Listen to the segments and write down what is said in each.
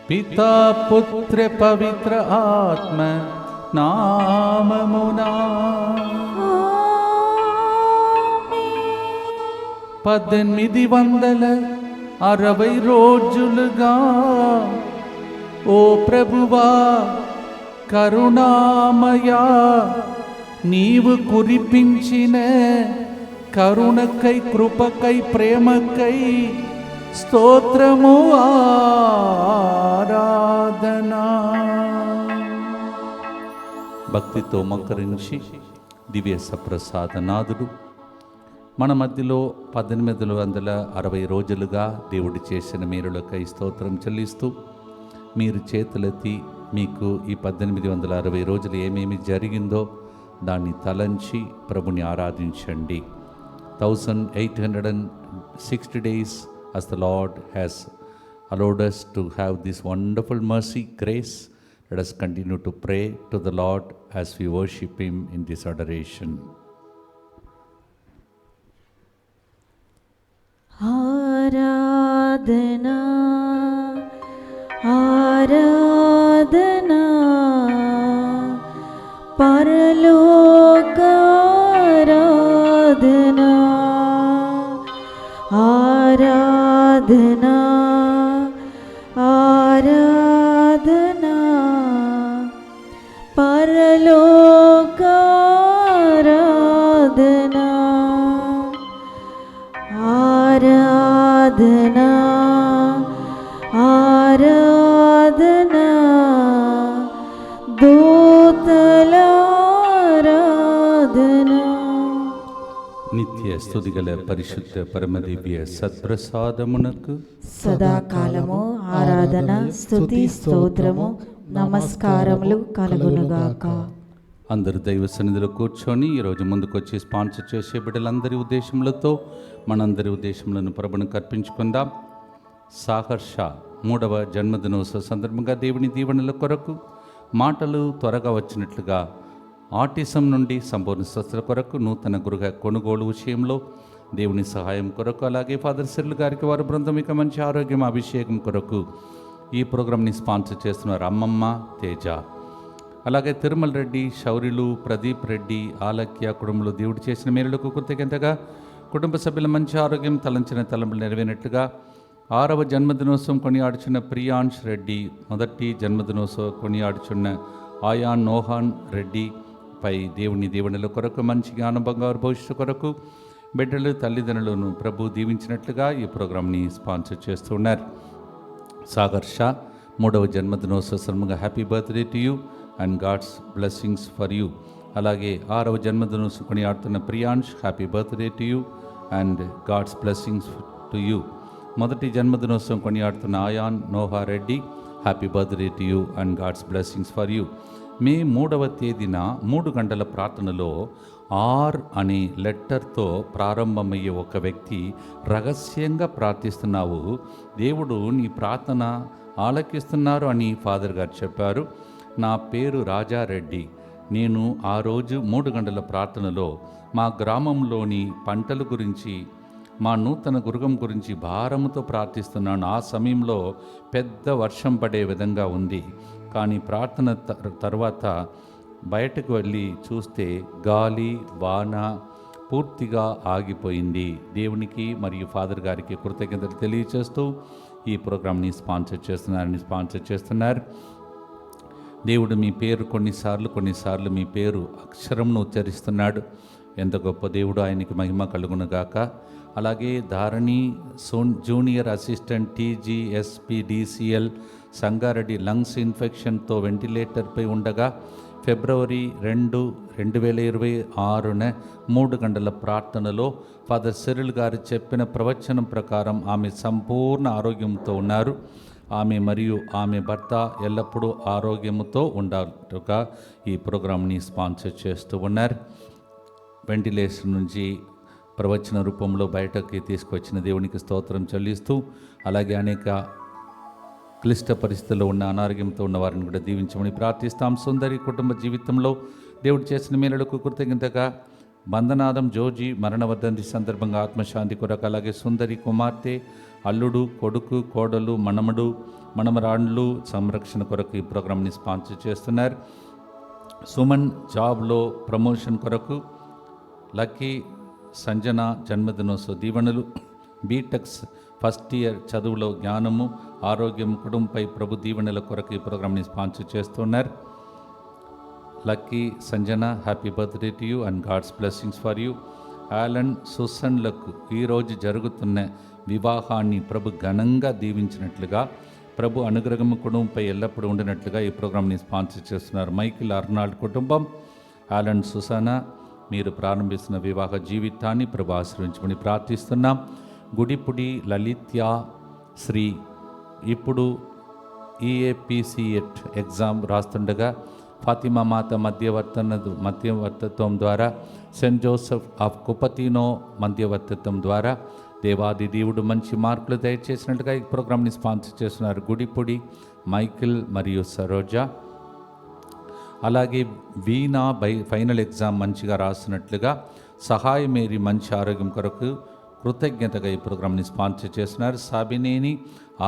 పితా పుత్ర పవిత్ర ఆత్మ నామమునా 1860 రోజులుగా ఓ ప్రభువా కరుణామయా, నీవు కురిపించిన కరుణకై, కృపకై, ప్రేమకై స్తోత్రము ఆరాధనా. భక్తితో మోకరించి దివ్య సప్రసాదనాథుడు మన మధ్యలో 1860 రోజులుగా దేవుడు చేసిన మేలులకై స్తోత్రం చెల్లిస్తూ, మీరు చేతులెత్తి మీకు ఈ 1860 రోజులు ఏమేమి జరిగిందో దాన్ని తలంచి ప్రభుని ఆరాధించండి. 1860 days as the Lord has allowed us to have this wonderful mercy, grace. Let us continue to pray to the Lord as we worship Him in this adoration. आराधना आराधना परलोक आराधना आराधना आराधना परलोक आराधना आराधना आराधना दूतलाराधना. నిత్య స్తుతిగల పరిశుద్ధ పరమదివ్య సత్ప్రసాదమునకు సదాకాలము ఆరాధన స్తుతి స్తోత్రము నమస్కారములు కలుగునుగాక. అందరు దైవ సన్నిధిలో కూర్చొని ఈరోజు ముందుకొచ్చి స్పాన్సర్ చేసే బిడ్డలందరి ఉద్దేశములతో మనందరి ఉద్దేశములను ప్రభుని కర్పించుకుందాం. సాగర్ షా 3వ జన్మదినోత్సవ సందర్భంగా దేవుని దీవెనల కొరకు, మాటలు త్వరగా వచ్చినట్లుగా, ఆటిజం నుండి సంపూర్ణ స్వస్థత కొరకు, నూతన గృహ కొనుగోలు విషయంలో దేవుని సహాయం కొరకు, అలాగే ఫాదర్ సిర్లు గారికి వారి బృందం ఇక మంచి ఆరోగ్యం అభిషేకం కొరకు ఈ ప్రోగ్రాంని స్పాన్సర్ చేస్తున్నారు అమ్మమ్మ తేజ. అలాగే తిరుమల రెడ్డి, శౌర్యులు, ప్రదీప్ రెడ్డి, ఆలక్య కుటుంబంలో దేవుడు చేసిన మేలులకు కృతజ్ఞతగా కుటుంబ సభ్యుల మంచి ఆరోగ్యం, తలంచిన తలంపులు నెరవేరినట్లుగా 6వ జన్మదినోత్సవం కొనియాడుచున్న ప్రియాంష్ రెడ్డి, మొదటి జన్మదినోత్సవం కొనియాడుచున్న ఆయాన్ నోహాన్ రెడ్డి పై దేవుని దీవెనల కొరకు, మంచి జ్ఞానం, బంగారు భవిష్యత్తు కొరకు బిడ్డలు తల్లిదండ్రులను ప్రభు దీవించినట్లుగా ఈ ప్రోగ్రాంని స్పాన్సర్ చేస్తున్నారు. సాగర్ షా 3వ జన్మదినోత్సవ సందర్భంగా happy birthday to you and God's blessings for you. అలాగే 6వ జన్మదినోత్సవం కొనియాడుతున్న Priyansh, happy birthday to you and God's blessings to you. మొదటి జన్మదినోత్సవం కొనియాడుతున్న Ayaan Noah Reddy, happy birthday to you and God's blessings for you. May 3వ తేదీన 3 గంటల ప్రార్థనలో ఆర్ అనే లెటర్తో ప్రారంభమయ్యే ఒక వ్యక్తి రహస్యంగా ప్రార్థిస్తున్నావు, దేవుడు నీ ప్రార్థన ఆలకిస్తున్నారు అని ఫాదర్ గారు చెప్పారు. నా పేరు రాజారెడ్డి. నేను ఆ రోజు 3 గంటల ప్రార్థనలో మా గ్రామంలోని పంటల గురించి, మా నూతన గృహం గురించి భారముతో ప్రార్థిస్తున్నాను. ఆ సమయంలో పెద్ద వర్షం పడే విధంగా ఉంది. కానీ ప్రార్థన తర్వాత బయటకు వెళ్ళి చూస్తే గాలి వాన పూర్తిగా ఆగిపోయింది. దేవునికి మరియు ఫాదర్ గారికి కృతజ్ఞతలు తెలియచేస్తూ ఈ ప్రోగ్రామ్ని స్పాన్సర్ చేస్తున్నారు. దేవుడు మీ పేరు కొన్నిసార్లు మీ పేరు అక్షరంను ఉచ్చరిస్తున్నాడు. ఎంత గొప్ప దేవుడు, ఆయనకి మహిమ కలుగునుగాక. అలాగే Dharani junior assistant TGSPDCL Sangareddy lungs ఇన్ఫెక్షన్తో వెంటిలేటర్పై ఉండగా ఫిబ్రవరి 2, 2026 3 గంటల ప్రార్థనలో ఫాదర్ సిరిల్ గారు చెప్పిన ప్రవచనం ప్రకారం ఆమె సంపూర్ణ ఆరోగ్యంతో ఉన్నారు. ఆమె మరియు ఆమె భర్త ఎల్లప్పుడూ ఆరోగ్యంతో ఉండాలుగా ఈ ప్రోగ్రాంని స్పాన్సర్ చేస్తూ ఉన్నారు. వెంటిలేషన్ నుంచి ప్రవచన రూపంలో బయటకి తీసుకొచ్చిన దేవునికి స్తోత్రం చెల్లిస్తూ, అలాగే అనేక క్లిష్ట పరిస్థితుల్లో ఉన్న అనారోగ్యంతో ఉన్న వారిని కూడా దీవించమని ప్రార్థిస్తాం. సుందరి కుటుంబ జీవితంలో దేవుడు చేసిన మేలులకు కృతజ్ఞతగా బంధనాదం జోజీ మరణ వర్ధంతి సందర్భంగా ఆత్మశాంతి కొరకు, అలాగే సుందరి కుమార్తె అల్లుడు, కొడుకు, కోడలు, మనమడు, మనమరాండ్లు సంరక్షణ కొరకు ఈ ప్రోగ్రామ్ని స్పాన్సర్ చేస్తున్నారు. సుమన్ జాబ్లో ప్రమోషన్ కొరకు, లక్కీ సంజన జన్మదినోత్సవ దీవెనలు, బీటెక్స్ ఫస్ట్ ఇయర్ చదువులో జ్ఞానము, ఆరోగ్యం, కుటుంబంపై ప్రభు దీవెనల కొరకు ఈ ప్రోగ్రామ్ని స్పాన్సర్ చేస్తున్నారు. Lucky Sanjana, happy birthday to you and God's blessings for you. Alan, సుసన్లకు ఈరోజు జరుగుతున్న వివాహాన్ని ప్రభు ఘనంగా దీవించినట్లుగా, ప్రభు అనుగ్రహము కుటుంబంపై ఎల్లప్పుడూ ఉండినట్లుగా ఈ ప్రోగ్రామ్ని స్పాన్సర్ చేస్తున్నారు. మైకిల్ అర్నాల్డ్ కుటుంబం, ఆలన్, సుసానా, మీరు ప్రారంభిస్తున్న వివాహ జీవితాన్ని ప్రభు ఆశీర్వించమని ప్రార్థిస్తున్నాం. గుడిపుడి లలిత్యా శ్రీ ఇప్పుడు EAPCET ఎగ్జామ్ రాస్తుండగా ఫాతిమా మాత మధ్యవర్తిత్వం ద్వారా, సెయింట్ జోసెఫ్ ఆఫ్ కుపతినో మధ్యవర్తిత్వం ద్వారా దేవాది దేవుడు మంచి మార్కులు దయచేసినట్లుగా ఈ ప్రోగ్రామ్ని స్పాన్సర్ చేస్తున్నారు. గుడిపుడి మైకిల్ మరియు సరోజ. అలాగే వీణా ఫైనల్ ఎగ్జామ్ మంచిగా రాస్తున్నట్లుగా, సహాయ మేరీ మంచి ఆరోగ్యం కొరకు కృతజ్ఞతగా ఈ ప్రోగ్రామ్ని స్పాన్సర్ చేస్తున్నారు. సాబినేని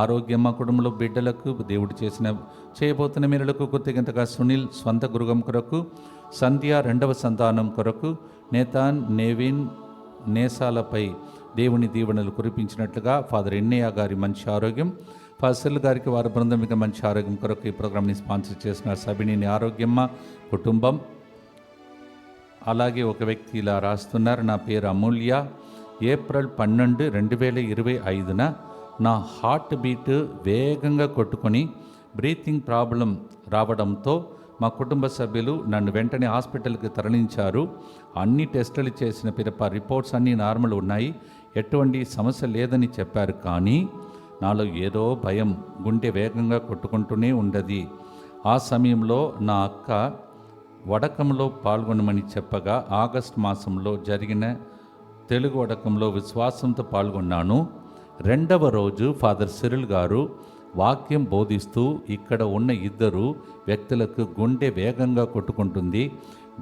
ఆరోగ్యమ్మ కుటుంబంలో బిడ్డలకు దేవుడు చేయబోతున్న మేరలకు కృతజ్ఞతగా సునీల్ స్వంత గృహం కొరకు, సంధ్య రెండవ సంతానం కొరకు, నేతాన్ నేవిన్ నేసాలపై దేవుని దీవెనలు కురిపించినట్లుగా ఫాదర్ ఎన్నయ్య గారి మంచి ఆరోగ్యం, ఫాసిల్ గారికి వారి బృందం ఇక మంచి ఆరోగ్యం కొరకు ఈ ప్రోగ్రామ్ని స్పాన్సర్ చేస్తున్నారు. సబినేని ఆరోగ్యమ్మ కుటుంబం. అలాగే ఒక వ్యక్తి ఇలా రాస్తున్నారు, నా పేరు అమూల్య, ఏప్రిల్ 12, 2025న నా హార్ట్ బీట్ వేగంగా కొట్టుకొని బ్రీతింగ్ ప్రాబ్లం రావడంతో మా కుటుంబ సభ్యులు నన్ను వెంటనే హాస్పిటల్కి తరలించారు. అన్ని టెస్టులు చేసిన పిదప రిపోర్ట్స్ అన్నీ నార్మల్ ఉన్నాయి, ఎటువంటి సమస్య లేదని చెప్పారు. కానీ నాలో ఏదో భయం, గుండె వేగంగా కొట్టుకుంటూనే ఉండదు. ఆ సమయంలో నా అక్క వడకంలో పాల్గొనమని చెప్పగా ఆగస్టు మాసంలో జరిగిన తెలుగు వడకంలో విశ్వాసంతో పాల్గొన్నాను. రెండవ రోజు ఫాదర్ సిరిల్ గారు వాక్యం బోధిస్తూ ఇక్కడ ఉన్న ఇద్దరు వ్యక్తులకు గుండె వేగంగా కొట్టుకుంటుంది,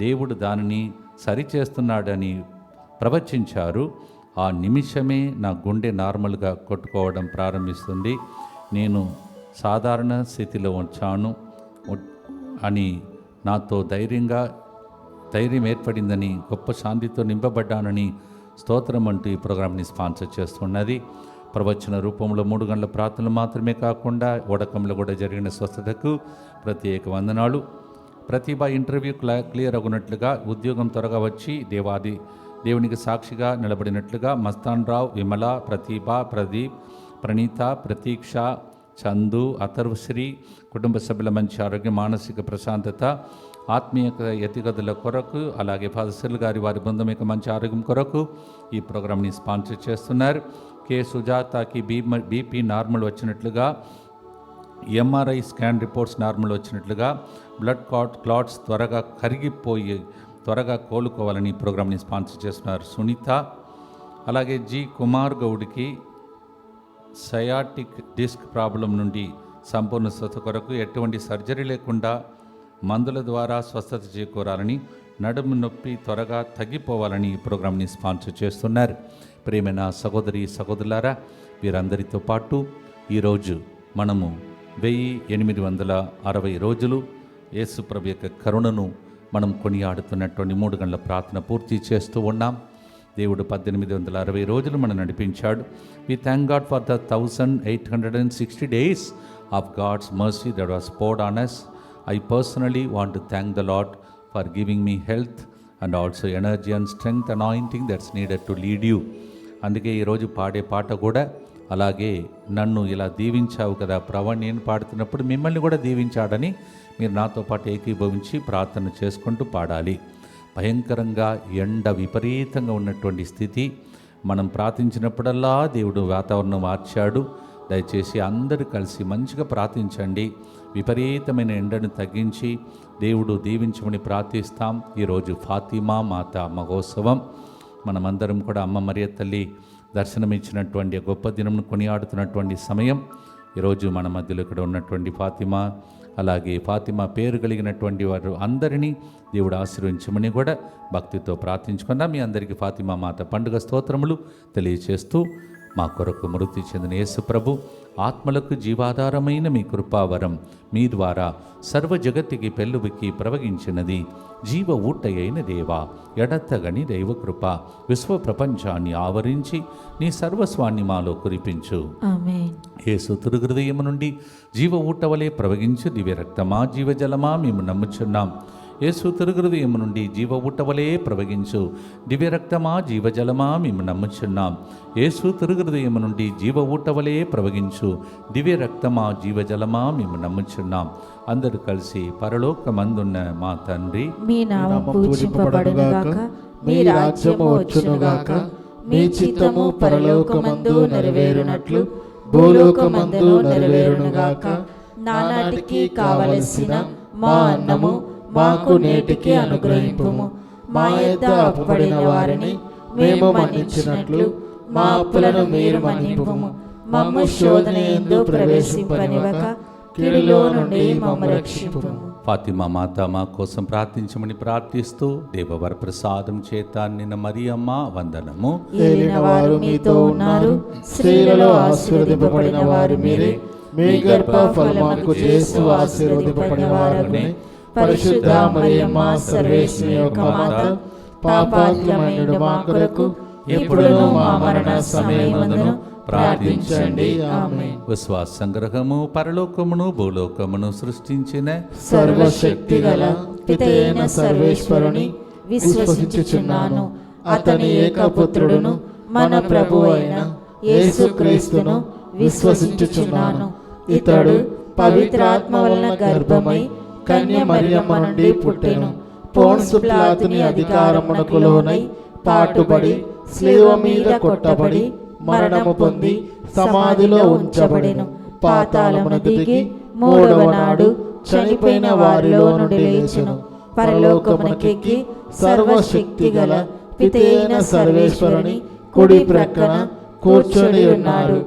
దేవుడు దానిని సరిచేస్తున్నాడని ప్రవచించారు. ఆ నిమిషమే నా గుండె నార్మల్గా కొట్టుకోవడం ప్రారంభిస్తుంది. నేను సాధారణ స్థితిలో వచ్చాను అని, నాతో ధైర్యం ఏర్పడిందని, గొప్ప శాంతితో నింపబడ్డానని స్తోత్రం అంటూ ఈ ప్రోగ్రామ్ని స్పాన్సర్ చేస్తున్నది. ప్రవచన రూపంలో 3 గంటల ప్రార్థనలు మాత్రమే కాకుండా వడకంలో కూడా జరిగిన స్వస్థతకు ప్రత్యేక వందనాలు. ప్రతిభ ఇంటర్వ్యూ క్లియర్ అవునట్లుగా, ఉద్యోగం త్వరగా వచ్చి దేవునికి సాక్షిగా నిలబడినట్లుగా మస్తాన్ రావు, విమల, ప్రతిభ, ప్రదీప్, ప్రణీత, ప్రతీక్ష, చందు, అథర్వశ్రీ కుటుంబ సభ్యుల మంచి ఆరోగ్యం, మానసిక ప్రశాంతత, ఆత్మీయ ఎత్తిగతుల కొరకు, అలాగే ఫాదర్ గారి వారి బృందం యొక్క మంచి ఆరోగ్యం కొరకు ఈ ప్రోగ్రామ్ని స్పాన్సర్ చేస్తున్నారు. కె సుజాతకి బీపీ నార్మల్ వచ్చినట్లుగా, ఎంఆర్ఐ స్కాన్ రిపోర్ట్స్ నార్మల్ వచ్చినట్లుగా, బ్లడ్ క్లాట్స్ త్వరగా కరిగిపోయి త్వరగా కోలుకోవాలని ఈ ప్రోగ్రామ్ని స్పాన్సర్ చేస్తున్నారు. సునీత. అలాగే జి కుమార్ గౌడ్కి సయాటిక్ డిస్క్ ప్రాబ్లం నుండి సంపూర్ణ స్వస్థత కొరకు, ఎటువంటి సర్జరీ లేకుండా మందుల ద్వారా స్వస్థత చేకూరాలని, నడుము నొప్పి త్వరగా తగ్గిపోవాలని ఈ ప్రోగ్రామ్ని స్పాన్సర్ చేస్తున్నారు. ప్రియమైన సహోదరి సహోదరులారా, వీరందరితో పాటు ఈరోజు మనము 1860 రోజులు యేసు ప్రభు యొక్క కరుణను మనం కొనియాడుతున్నటువంటి 3 గంటల ప్రార్థన పూర్తి చేస్తూ ఉన్నాం. దేవుడు 1860 రోజులు మనం నడిపించాడు. We thank God for the 1860 days of God's mercy that was poured on us. I personally want to thank the Lord for giving me health and also energy and strength anointing that's needed to lead you. అందుకే ఈరోజు పాడే పాట కూడా అలాగే, నన్ను ఇలా దీవించావు కదా ప్రభు, నేను పాడుతున్నప్పుడు మిమ్మల్ని కూడా దీవించాడని మీరు నాతో పాటు ఏకీభవించి ప్రార్థన చేసుకుంటూ పాడాలి. భయంకరంగా ఎండ విపరీతంగా ఉన్నటువంటి స్థితి, మనం ప్రార్థించినప్పుడల్లా దేవుడు వాతావరణం మార్చాడు. దయచేసి అందరూ కలిసి మంచిగా ప్రార్థించండి. విపరీతమైన ఎండను తగ్గించి దేవుడు దీవించమని ప్రార్థిస్తాం. ఈరోజు ఫాతిమా మాత మహోత్సవం. మనమందరం కూడా అమ్మ మరియ తల్లి దర్శనమిచ్చినటువంటి గొప్ప దినంను కొనియాడుతున్నటువంటి సమయం. ఈరోజు మన మధ్యలో ఇక్కడ ఉన్నటువంటి ఫాతిమా, అలాగే ఫాతిమా పేరు కలిగినటువంటి వారు అందరినీ దేవుడు ఆశీర్వదించమని కూడా భక్తితో ప్రార్థించుకుందాం. మీ అందరికీ ఫాతిమా మాత పండుగ స్తోత్రములు తెలియచేస్తూ మా కొరకు మృతి చెందిన యేసు ప్రభు ఆత్మలకు జీవాధారమైన మీ కృపావరం మీ ద్వారా సర్వ జగత్తుకి పెళ్ళువికి ప్రవగించినది. జీవ ఊటయైన దేవా, ఎడతగని దైవకృప విశ్వ ప్రపంచాన్ని ఆవరించి నీ సర్వస్వాన్ని మాలో కురిపించు. ఆమేన్. యేసు తిరుహృదయము నుండి జీవ ఊటవలే ప్రవగించు దివ్య రక్తమా జీవజలమా మేము నమ్ముచున్నాం. యేసు తిరుహృదయము నుండి జీవ ఊటవలే ప్రవగించు దివ్య రక్తమా జీవజలమా మేము నమ్ముచున్నాం. యేసు తిరుహృదయము నుండి జీవ ఊటవలే ప్రవగించు దివ్య రక్తమా జీవజలమా మేము నమ్ముచున్నాం. అందరూ కలిసి పరలోకమందున్న మా తండ్రి, మీ నామం పూజింపబడునుగాక, మీ రాజ్యము వచ్చునుగాక, మీ చిత్తము పరలోకమందు నెరవేరునట్లు భూలోకమందు నెరవేరునుగాక. నానాటికి కావలసిన మా అన్నము మాకు నేటికి అనుగ్రహింపుము. మా యొద్ద అప్పుపడిన వారిని మేము మన్నించినట్లు మా అప్పులను మీరు మన్నింపుము. మమ్ము శోధన యందు ప్రవేశింపనివ్వక కీడులో నుండి మమ్ము రక్షింపుము. ఫాతిమా మాత మా కోసం ప్రార్థించమని ప్రార్థిస్తూ దేవవర ప్రసాదం చేత నిన్న మరియమ్మ వందనము. ఏలిన వారు మీతో ఉన్నారు, స్త్రీలలో ఆశీర్వదింపబడిన వారు మీరే. మీ గర్భ ఫలముకు యేసు ఆశీర్వదింపబడిన వారని. పరిశుద్ధ మరియమ్మ సర్వేశ్వరి యొక్క మాత, పాపాత్ములైన మా కొరకు ఎప్పుడును మా మరణ సమయమందును ప్రార్థించండి. ఆమేన్. విశ్వాస సంగ్రహము పరలోకమును భూలోకమును సృష్టించిన సర్వశక్తి గల పితైన సర్వేశ్వరుని విశ్వసించుచున్నాను. అతని ఏకపుత్రుడును మన ప్రభు అయిన యేసుక్రీస్తును విశ్వసించుచున్నాను. ఇతడు పవిత్రాత్మ వలన గర్భమై కన్య మరియమ్మ నుండి పుట్టెను. పోన్సు పిలాతుని అధికారమునకు లోనై పాటుబడి శిలువ మీద కొట్టబడి మరణము పొంది సమాధిలో ఉంచబడెను. పాతాళమున దిగి మూడవ నాడు చనిపోయిన వారిలో నుండి లేచెను. పరలోకమునకెక్కి సర్వశక్తి గల పితైన సర్వేశ్వరుని కుడి ప్రక్కన కూర్చొని ఉన్నాడు.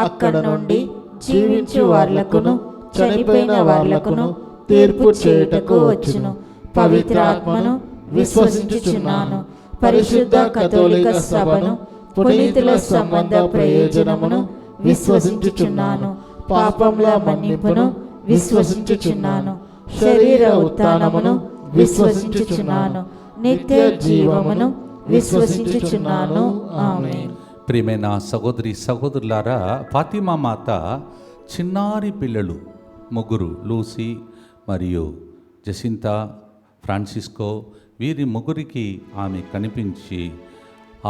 అక్కడ నుండి జీవించు వార్లకును చనిపోయిన వార్లకును తీర్పు చేయుటకు వచ్చును. పవిత్రాత్మను విశ్వసించుచున్నాను. పరిశుద్ధ కథోలిక సభను, పునీతుల సంబంధ ప్రయోజనమును విశ్వసించుచున్నాను. పాపముల మన్నింపును విశ్వసించుచున్నాను. శరీర ఉత్థానమును విశ్వసించుచున్నాను. నిత్య జీవమును విశ్వసించుచున్నాను. ఆమేన్. ప్రియమైన సహోదరి సహోదరులారా, ఫాతిమా మాత చిన్నారి పిల్లలు ముగ్గురు, లూసీ మరియు జసింతా, ఫ్రాన్సిస్కో, వీరి ముగ్గురికి ఆమె కనిపించి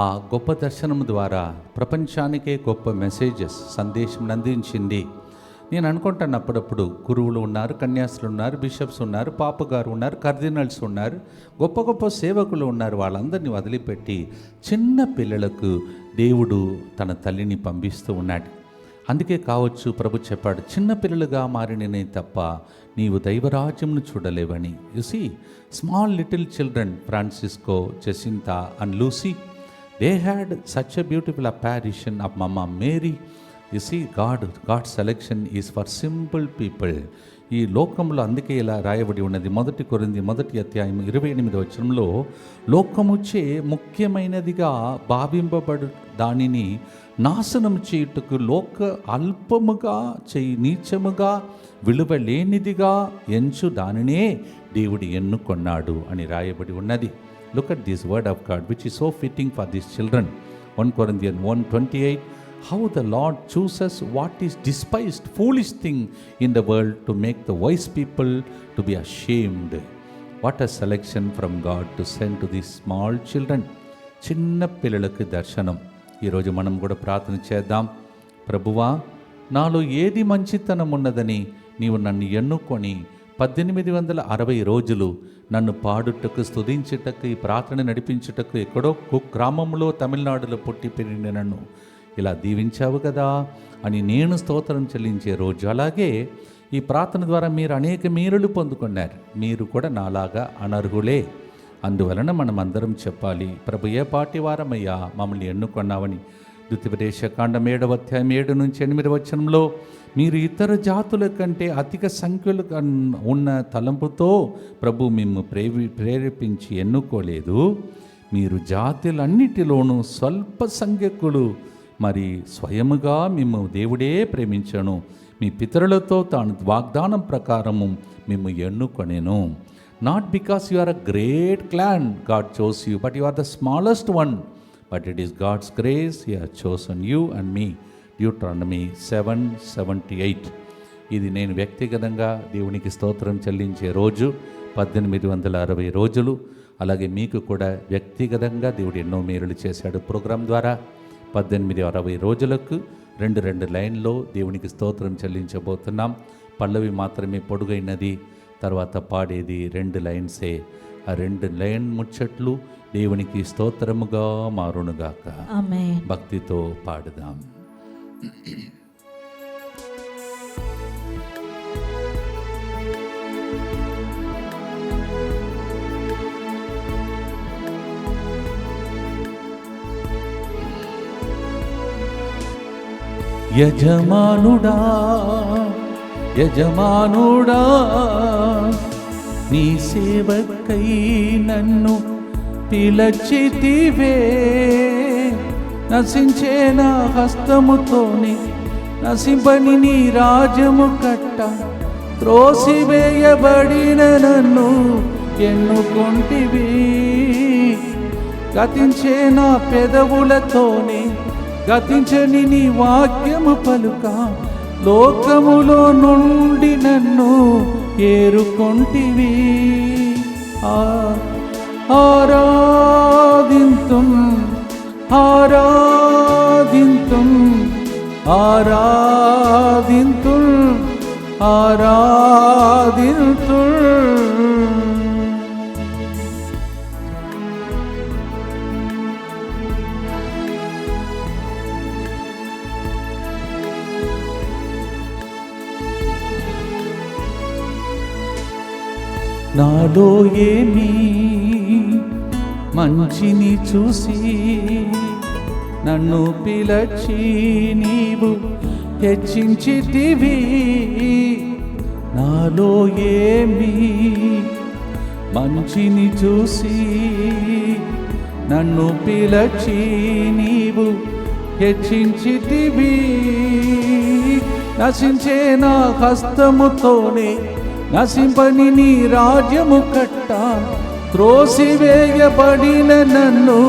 ఆ గొప్ప దర్శనం ద్వారా ప్రపంచానికే గొప్ప మెసేజెస్ సందేశం అందించింది. నేను అనుకుంటాను అప్పుడప్పుడు గురువులు ఉన్నారు, కన్యాసులు ఉన్నారు, బిషప్స్ ఉన్నారు, పాపగారు ఉన్నారు, కర్దినల్స్ ఉన్నారు, గొప్ప గొప్ప సేవకులు ఉన్నారు. వాళ్ళందరినీ వదిలిపెట్టి చిన్న పిల్లలకు దేవుడు తన తల్లిని పంపిస్తూ ఉన్నాడు. అందుకే కావచ్చు ప్రభు చెప్పాడు, చిన్న పిల్లలుగా మారిననే తప్ప నీవు దైవరాజ్యంను చూడలేవని. You see small little children, Francisco, Jacinta and Lucy, they had such a beautiful apparition of Mama Mary. You see, God's selection is for simple people. ఈ లోకంలో అందుకే ఇలా రాయబడి ఉన్నది. 1 కొరింథీ 1:28 లోకముచే ముఖ్యమైనదిగా భావింపబడు దానిని నాశనం చేయుటకు లోక అల్పముగా చేయి నీచముగా విలువ లేనిదిగా ఎంచు దానినే దేవుడు ఎన్నుకొన్నాడు అని రాయబడి ఉన్నది. Look at this word of God, which is so fitting for these children. 1 Corinthians 1:28, how the Lord chooses what is despised, foolish thing in the world, to make the wise people to be ashamed. What a selection from God to send to these small children. చిన్న పిల్లలకు దర్శనం. ఈరోజు మనం కూడా ప్రార్థన చేద్దాం. ప్రభువా, నాలో ఏది మంచితనం ఉన్నదని నీవు నన్ను ఎన్నుకొని 1860 రోజులు నన్ను పాడుటకు, స్తుతించుటకు, ఈ ప్రార్థన నడిపించుటకు ఎక్కడో గ్రామంలో తమిళనాడులో పుట్టి పెరిగిన నన్ను ఇలా దీవించావు కదా అని నేను స్తోత్రం చెల్లించే రోజు. అలాగే ఈ ప్రార్థన ద్వారా మీరు అనేక మేలులు పొందుకున్నారు. మీరు కూడా నాలాగా అనర్హులే. అందువలన మనం అందరం చెప్పాలి, ప్రభు ఏ పాటి వారమయ్యా మమ్మల్ని ఎన్నుకొన్నావని. ద్వితీయోపదేశకాండం 7:7-8 మీరు ఇతర జాతుల కంటే అధిక సంఖ్యలు ఉన్న తలంపుతో ప్రభు మిమ్ము ప్రేరేపించి ఎన్నుకోలేదు. మీరు జాతులన్నిటిలోనూ స్వల్ప సంఖ్యకులు, మరి స్వయముగా మిమ్ము దేవుడే ప్రేమించను, మీ పితరులతో తాను వాగ్దానం ప్రకారము మిమ్ము ఎన్నుకొనెను. Not because you are a great clan God chose you, but you are the smallest one, but it is God's grace he has chosen you and me. Deuteronomy 7:78. ఇది నేను వ్యక్తిగతంగా దేవునికి స్తోత్రం చెల్లించే రోజు 1860 రోజులు. అలాగే మీకు కూడా వ్యక్తిగతంగా దేవుడు ఎన్నో మేలులు చేశాడు. ప్రోగ్రాం ద్వారా 1860 రోజులకు 2 లైన్లో దేవునికి స్తోత్రం చెల్లించబోతున్నాం. పల్లవి మాత్రమే పొడుగైనది, తర్వాత పాడేది 2 లైన్సే. ఆ 2 లైన్ ముచ్చట్లు దేవునికి స్తోత్రముగా మారునుగాక. ఆమేన్. భక్తితో పాడుదాం. యజమానుడా యజమానుడా, నీ సేవకై నన్ను పిలచితివే, నశించే నా హస్తముతోని నశింపని నీ రాజ్యము కట్ట, త్రోసివేయబడిన నన్ను ఎన్నుకొంటివి. గతించే నా పెదవులతోనే గతించని నీ వాక్యము పలుక, లోకములో నుండి నన్ను ఏరుకొంటివి. ఆరాధింతుం ఆరాధింతుం ఆరాధింతుం ఆరాధింతుం. నాలో ఏమీ మంచిని చూసి నన్ను పిలచి నీవు హెచ్చించితివి. నాలో ఏమీ మంచిని చూసి నన్ను పిలచి నీవు హెచ్చించితివి. నశించే నా హస్తముతోనే నశింపని నీ రాజ్యము కట్ట, త్రోసివేయబడిన నన్ను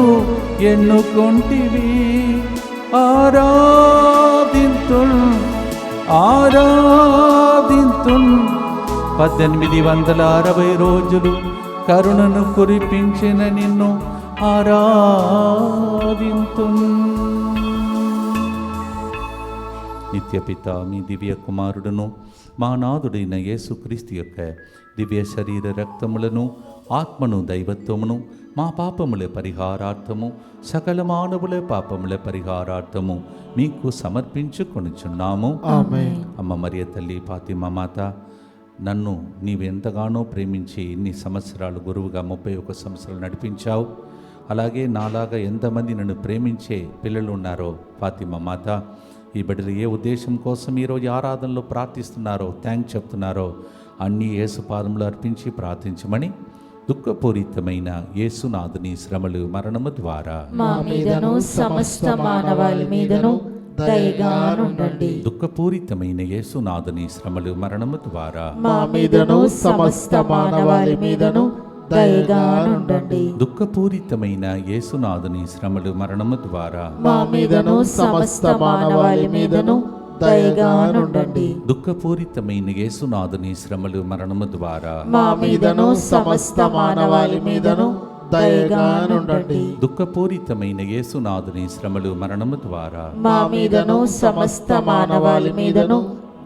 ఎన్నుకొంటివి. ఆరాధింతున్ ఆరాధింతున్. 1860 రోజులు కరుణను కురిపించిన నిన్ను ఆరాధింతున్. నిత్యపిత మీ దివ్య కుమారుడును మా నాథుడైన యేసుక్రీస్తు యొక్క దివ్య శరీర రక్తములను ఆత్మను దైవత్వమును మా పాపముల పరిహారార్థము సకల మానవుల పాపముల పరిహారార్థము మీకు సమర్పించుకొనుచున్నాము. ఆమేన్. అమ్మ మరియ తల్లి ఫాతిమా మాత, నన్ను నీవెంతగానో ప్రేమించి ఇన్ని సంవత్సరాలు గురువుగా 31 సంవత్సరాలు నడిపించావు. అలాగే నాలాగా ఎంతమంది నన్ను ప్రేమించే పిల్లలు ఉన్నారో ఫాతిమా మాత, ఈ బిడ్డలు ఏ ఉద్దేశం కోసం ఈరోజు ఆరాధనలో ప్రార్థిస్తున్నారో, థ్యాంక్స్ చెప్తున్నారో అన్నీ యేసు పాదములు అర్పించి ప్రార్థించమని దుఃఖపూరితమైన యేసునాథుని శ్రమలు మరణము ద్వారా మా మీదను సమస్త మానవాళి మీదను దయగా నుండండి. దుఃఖపూరితమైన యేసునాథుని శ్రమలు మరణము ద్వారా మా మీదను సమస్త మానవాళి మీదను దయగా నుండండి. దుఃఖపూరితమైన యేసునాథుని శ్రమలు మరణము ద్వారా మా మీదను సమస్త మానవాళి మీదను దయగా నుండండి. దుఃఖపూరితమైన యేసునాథుని శ్రమలు మరణము ద్వారా మా మీదను సమస్త మానవాళి మీదను దయగా నుండండి. దుఃఖపూరితమైన యేసునాథుని శ్రమలు మరణము ద్వారా మా మీదను సమస్త మానవాళి మీదను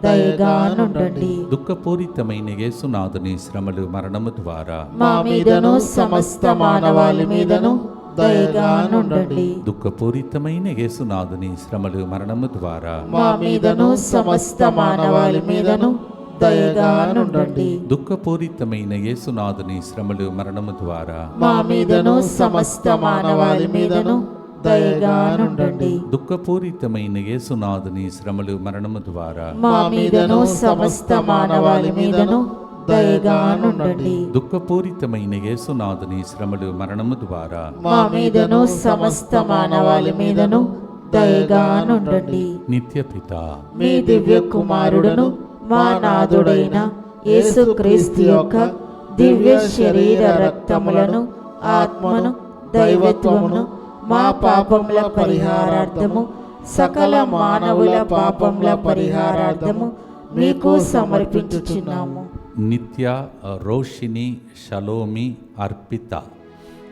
దయగా నుండండి. దుఃఖపూరితమైన యేసునాథుని శ్రమలు మరణము ద్వారా మా మీదను సమస్త మానవాళి మీదను దయగా నుండండి. దుఃఖపూరితమైన యేసునాథుని శ్రమలు మరణము ద్వారా మా మీదను సమస్త మానవాళి మీదను దయగా నుండండి. దుఃఖపూరితమైన యేసునాథుని శ్రమలు మరణము ద్వారా మా మీదను సమస్త మానవాళి మీదను దయగా నుండండి. దుఃఖపూరితమైన యేసునాథుని శ్రమలు మరణము ద్వారా మా మీదను సమస్త మానవాళి మీదను దయగా నుండండి. దుఃఖపూరితమైన యేసునాథుని శ్రమలు మరణము ద్వారా మా మీదను సమస్త మానవాళి మీదను దయగా నుండండి. నిత్య పిత మీ దివ్య కుమారుడును మా నాథుడైన యేసుక్రీస్తు యొక్క దివ్య శరీర రక్తములను, ఆత్మను, దైవత్వమును మా పాపముల పరిహారార్థము, సకల మానవుల పాపముల పరిహారార్థము మీకు సమర్పించుచున్నాము. నిత్య రోషిని షలోమి అర్పిత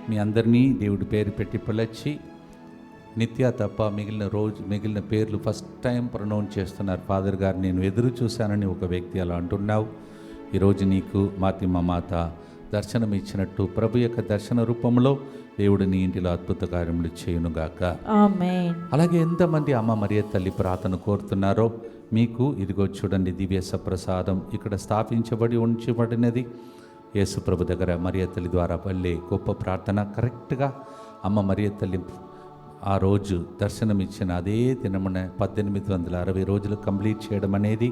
మీ అందరినీ దేవుడి పేరు పెట్టి పిలచి, నిత్య తప్ప మిగిలిన పేర్లు ఫస్ట్ టైం ప్రొనౌన్స్ చేస్తున్నారు. ఫాదర్ గారు నేను ఎదురు చూశానని ఒక వ్యక్తి అలా అంటున్నావు. ఈరోజు నీకు మాతిమ్మ మాత దర్శనం ఇచ్చినట్టు ప్రభు యొక్క దర్శన రూపంలో దేవుడు నీ ఇంటిలో అద్భుత కార్యములు చేయునుగాక. ఆమేన్. అలాగే ఎంతమంది అమ్మ మరియ తల్లి ప్రార్థన కోరుతున్నారో మీకు ఇదిగో చూడండి, దివ్య సప్రసాదం ఇక్కడ స్థాపించబడి ఉంచబడినది. యేసు ప్రభు దగ్గర మరియ తల్లి ద్వారా వెళ్ళే గొప్ప ప్రార్థన కరెక్ట్గా అమ్మ మరియ తల్లి ఆ రోజు దర్శనం ఇచ్చిన అదే దినమున 1860 రోజులు కంప్లీట్ చేయడం అనేది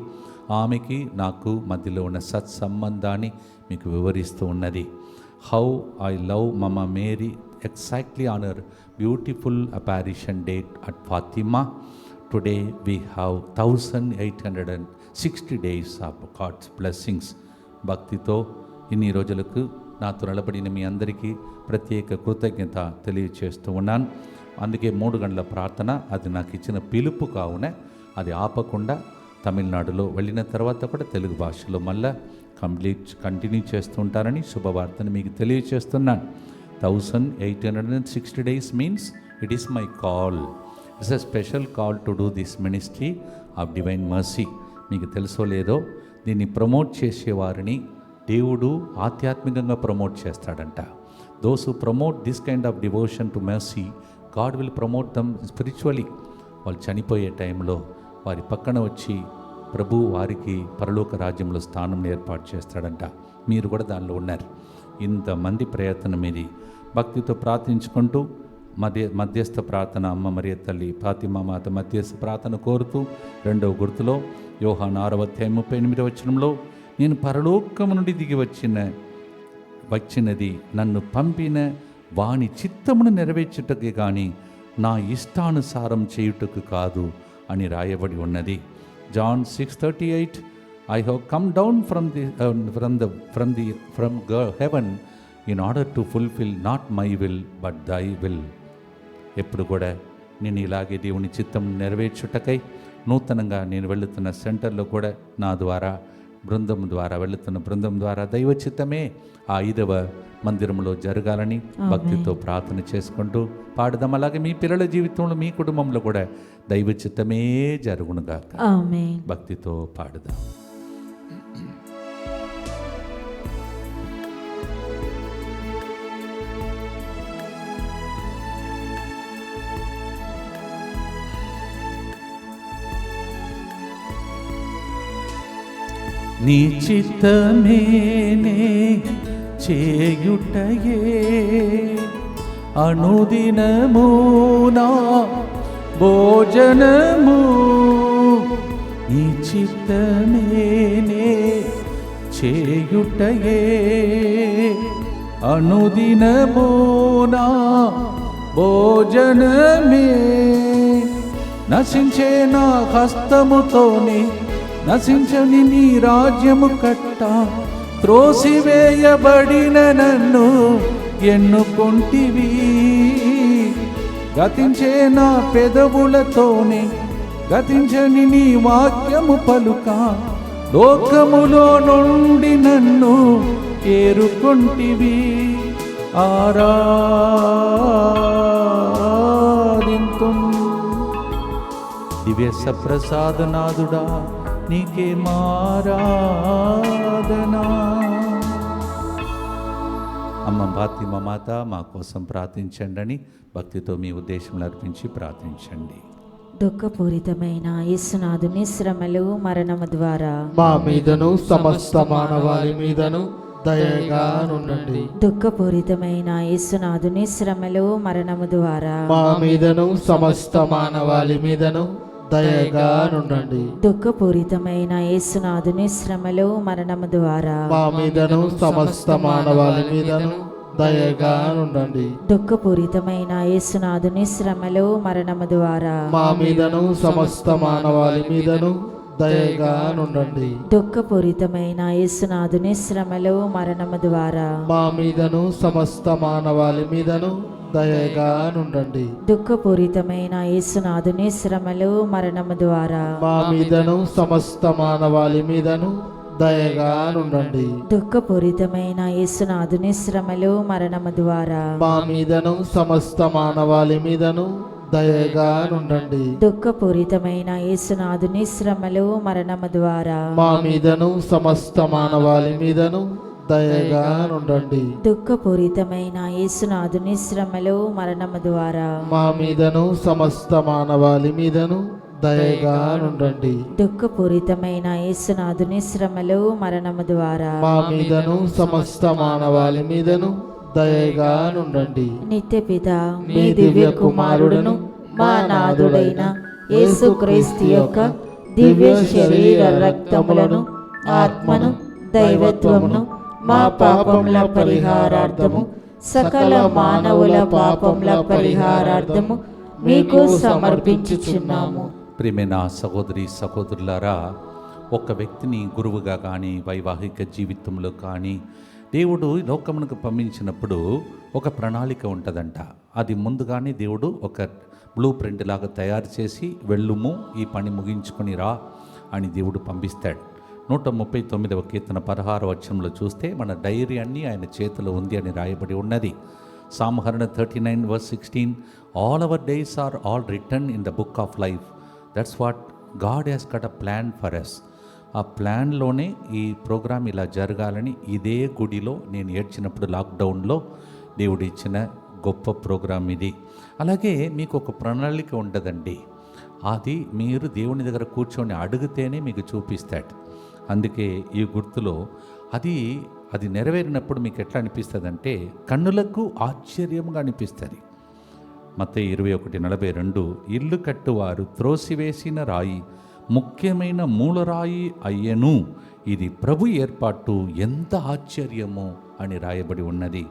ఆమెకి నాకు మధ్యలో ఉన్న సత్సంబంధాన్ని మీకు వివరిస్తూ ఉన్నది. How I love Mamma Mary exactly on her beautiful apparition date at Fatima. Today we have 1860 days of God's blessings. భక్తితో ఇన్ని రోజులకు నాతో నిలబడిన మీ అందరికీ ప్రత్యేక కృతజ్ఞత తెలియచేస్తూ ఉన్నాను. అందుకే 3 గంటల ప్రార్థన అది నాకు ఇచ్చిన పిలుపు కావున అది ఆపకుండా తమిళనాడులో వెళ్ళిన తర్వాత కూడా తెలుగు భాషలో మళ్ళా కంటిన్యూ చేస్తూ ఉంటారని శుభవార్తను మీకు తెలియచేస్తున్నాను. 1860 days means it is my call. It's a special call to do this ministry of divine mercy. మీకు తెలుసో లేదో దీన్ని ప్రమోట్ చేసేవారిని దేవుడు ఆధ్యాత్మికంగా ప్రమోట్ చేస్తాడంట. Those who promote this kind of devotion to mercy, God will promote them spiritually. వాళ్ళు చనిపోయే టైంలో వారి పక్కన వచ్చి ప్రభు వారికి పరలోక రాజ్యంలో స్థానం ఏర్పాటు చేస్తాడంట. మీరు కూడా దానిలో ఉన్నారు. ఇంతమంది ప్రయత్నం ఇది. భక్తితో ప్రార్థించుకుంటూ మధ్యస్థ ప్రార్థన అమ్మ మరియ తల్లి ఫాతిమా మాత మధ్యస్థ ప్రార్థన కోరుతూ 2వ గుర్తులో యోహాను 6:38 నేను పరలోకము నుండి దిగి వచ్చినది నన్ను పంపిన వాని చిత్తమును నెరవేర్చుటకే కానీ నా ఇష్టానుసారం చేయుటకు కాదు అని రాయబడి ఉన్నది. John 6:38 I have come down from heaven in order to fulfill not my will but thy will. ఎప్పుడు కూడా నేను ఇలాగే దేవుని చిత్తం నెరవేర్చుటకై నూతనంగా నేను వెళుతున్న సెంటర్లో కూడా నా ద్వారా బృందం ద్వారా దైవ చిత్తమే ఆ 5వ మందిరంలో జరగాలని భక్తితో ప్రార్థన చేసుకుంటూ పాడదాం. అలాగే మీ పిల్లల జీవితంలో మీ కుటుంబంలో కూడా దైవ చిత్తమే జరుగునుగాక. ఆమేన్. భక్తితో పాడదాం. నీ చిత్తమేనే చేయుటయే అనుదినము నా భోజనము. నీ చిత్తమేనే చేయుటయే అనుదినము నా భోజనమే. నశించే నా హస్తముతోనే నశించని నీ రాజ్యము కట్ట త్రోసివేయబడిన నన్ను ఎన్నుకొంటివి. గతించే నా పెదవులతోనే గతించని నీ వాక్యము పలుక లోకములో నుండి నన్ను ఏరుకొంటివి. ఆరాధింతుం దివ్య సప్రసాదనాథుడా నీకే మారాధనా. అమ్మ ఫాతిమా మాత మా కోసం ప్రార్థించండి అని భక్తితో మీ ఉద్దేశంలో అర్పించి ప్రార్థించండి. దుఃఖపూరితమైన యేసునాథుని శ్రమలు మరణము ద్వారా మా మీదను సమస్త మానవాళి మీదను దయగా నుండండి. దుఃఖపూరితమైన యేసునాథుని శ్రమలు మరణము ద్వారా మా మీదను సమస్త మానవాళి మీదను దయగా నుండండి. దుఃఖపూరితమైన యేసునాథుని శ్రమలు మరణము ద్వారా మా మీదను సమస్త మానవాళి మీదను దయగా నుండండి. దుఃఖపూరితమైన యేసునాథుని శ్రమలు మరణము ద్వారా మా మీదను సమస్త మానవాళి మీదను దయగా నుండండి. దుఃఖపూరితమైన యేసునాథుని శ్రమలు మరణము ద్వారా మా మీదను సమస్త మానవాళి మీదను దయగా నుండండి. దుఃఖపూరితమైన యేసునాథుని శ్రమలు మరణము ద్వారా మా మీదను సమస్త మానవాళి మీదను దయగా నుండండి. దుఃఖపూరితమైన యేసునాథుని శ్రమలు మరణము ద్వారా మా మీదను సమస్త మానవాళి మీదను దయగా నుండండి. దుఃఖపూరితమైన యేసునాథుని శ్రమలు మరణము ద్వారా మా మీదను సమస్త మానవాళి మీదను దయగా నుండండి. దుఃఖపూరితమైన యేసునాథుని శ్రమలు మరణము ద్వారా మా మీదను సమస్త మానవాళి మీదను దయగా నుండండి. దుఃఖపూరితమైన యేసునాథుని శ్రమలు మరణము ద్వారా మా మీదను సమస్త మానవాళి మీదను దయగా నుండండి. నిత్యపిత మీ దివ్య కుమారుడును మా నాథుడైన యేసుక్రీస్తు యొక్క దివ్య శరీర రక్తములను ఆత్మను దైవత్వమును మా పాపముల పరిహారార్థము సకల మానవుల పాపముల పరిహారార్థము మీకు సమర్పించుచున్నాము. ప్రియమైన సహోదరి సహోదరులారా, ఒక వ్యక్తిని గురువుగా కానీ వైవాహిక జీవితంలో కానీ దేవుడు ఈ లోకమునకు పంపించినప్పుడు ఒక ప్రణాళిక ఉంటుందంట. అది ముందుగానే దేవుడు ఒక బ్లూ ప్రింట్ లాగా తయారు చేసి వెళ్ళుము, ఈ పని ముగించుకొని రా అని దేవుడు పంపిస్తాడు. 139వ కీర్తన 16వ వచనంలో చూస్తే మన డైరీ అన్నీ ఆయన చేతిలో ఉంది అని రాయబడి ఉన్నది. సామహరణ 39:16 all our days are all return in the book of life. That's what God has got a plan for us. ఆ ప్లాన్లోనే ఈ ప్రోగ్రాం ఇలా జరగాలని ఇదే గుడిలో నేను ఏడ్చినప్పుడు లాక్డౌన్లో దేవుడు ఇచ్చిన గొప్ప ప్రోగ్రాం ఇది. అలాగే మీకు ఒక ప్రణాళిక ఉంటుందండి. అది మీరు దేవుని దగ్గర కూర్చొని అడిగితేనే మీకు చూపిస్తాడు. అందుకే ఈ గుర్తులో అది నెరవేరినప్పుడు మీకు ఎట్లా అనిపిస్తుంది అంటే కన్నులకు ఆశ్చర్యంగా అనిపిస్తుంది. మత్తయి 21:42 ఇల్లు కట్టువారు త్రోసివేసిన రాయి ముఖ్యమైన మూలరాయి అయ్యను, ఇది ప్రభు ఏర్పాటు, ఎంత ఆశ్చర్యము అని రాయబడి ఉన్నది.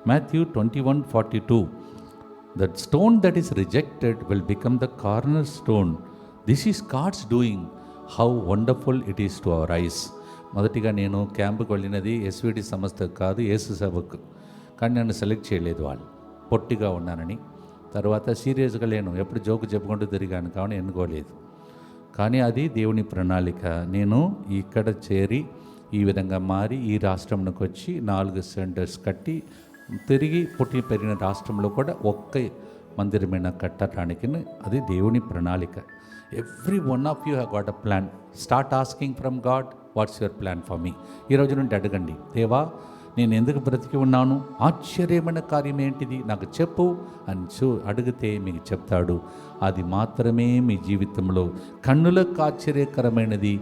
Matthew 21:42 that stone that is rejected will become the corner stone, this is God's doing, how wonderful it is to our eyes. మొదటిగా నేను క్యాంపుకు వెళ్ళినది ఎస్విడి సంస్థకు కాదు, యేసు సభకు. కానీ నన్ను సెలెక్ట్ చేయలేదు వాళ్ళు, పొట్టిగా ఉన్నానని. తర్వాత సీరియస్గా లేను, ఎప్పుడు జోకు చెప్పుకుంటూ తిరిగాను, కానీ ఎన్నుకోలేదు. కానీ అది దేవుని ప్రణాళిక. నేను ఇక్కడ చేరి ఈ విధంగా మారి ఈ రాష్ట్రంలోకి వచ్చి 4 సెంటర్స్ కట్టి తిరిగి పుట్టి పెరిగిన రాష్ట్రంలో కూడా ఒక్క మందిరమైన కట్టడానికి అది దేవుని ప్రణాళిక. Every one of you have got a plan. Start asking from God, what's your plan for me. ఈరోజు నుండి అడగండి, దేవా నేను ఎందుకు బ్రతికి ఉన్నాను, ఆశ్చర్యమైన కార్యం ఏంటిది నాకు చెప్పు అని అడిగితే మీకు చెప్తాడు. అది మాత్రమే మీ జీవితంలో కన్నులకు ఆశ్చర్యకరమైనది.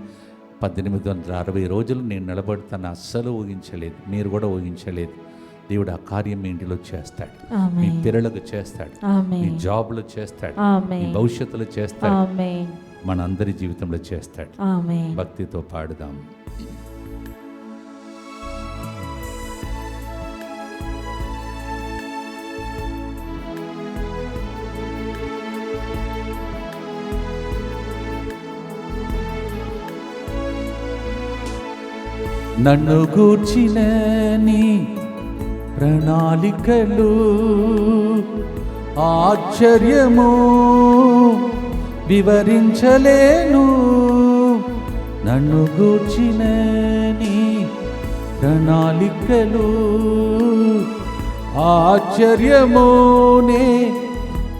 1860 రోజులు నేను నిలబడతాను అస్సలు ఊహించలేదు, మీరు కూడా ఊహించలేదు. దేవుడు ఆ కార్యం మీ ఇంటిలో చేస్తాడు, మీ పిల్లలకు చేస్తాడు, మీ జాబ్లో చేస్తాడు, మీ భవిష్యత్తులో చేస్తాడు, మనందరి జీవితంలో చేస్తాడు. భక్తితో పాడుదాం. నన్ను గూర్చిన నీ ప్రణాళికలు ఆశ్చర్యము వివరించలేను. నన్ను గూర్చిన నీ ప్రణాళికలు ఆశ్చర్యమునే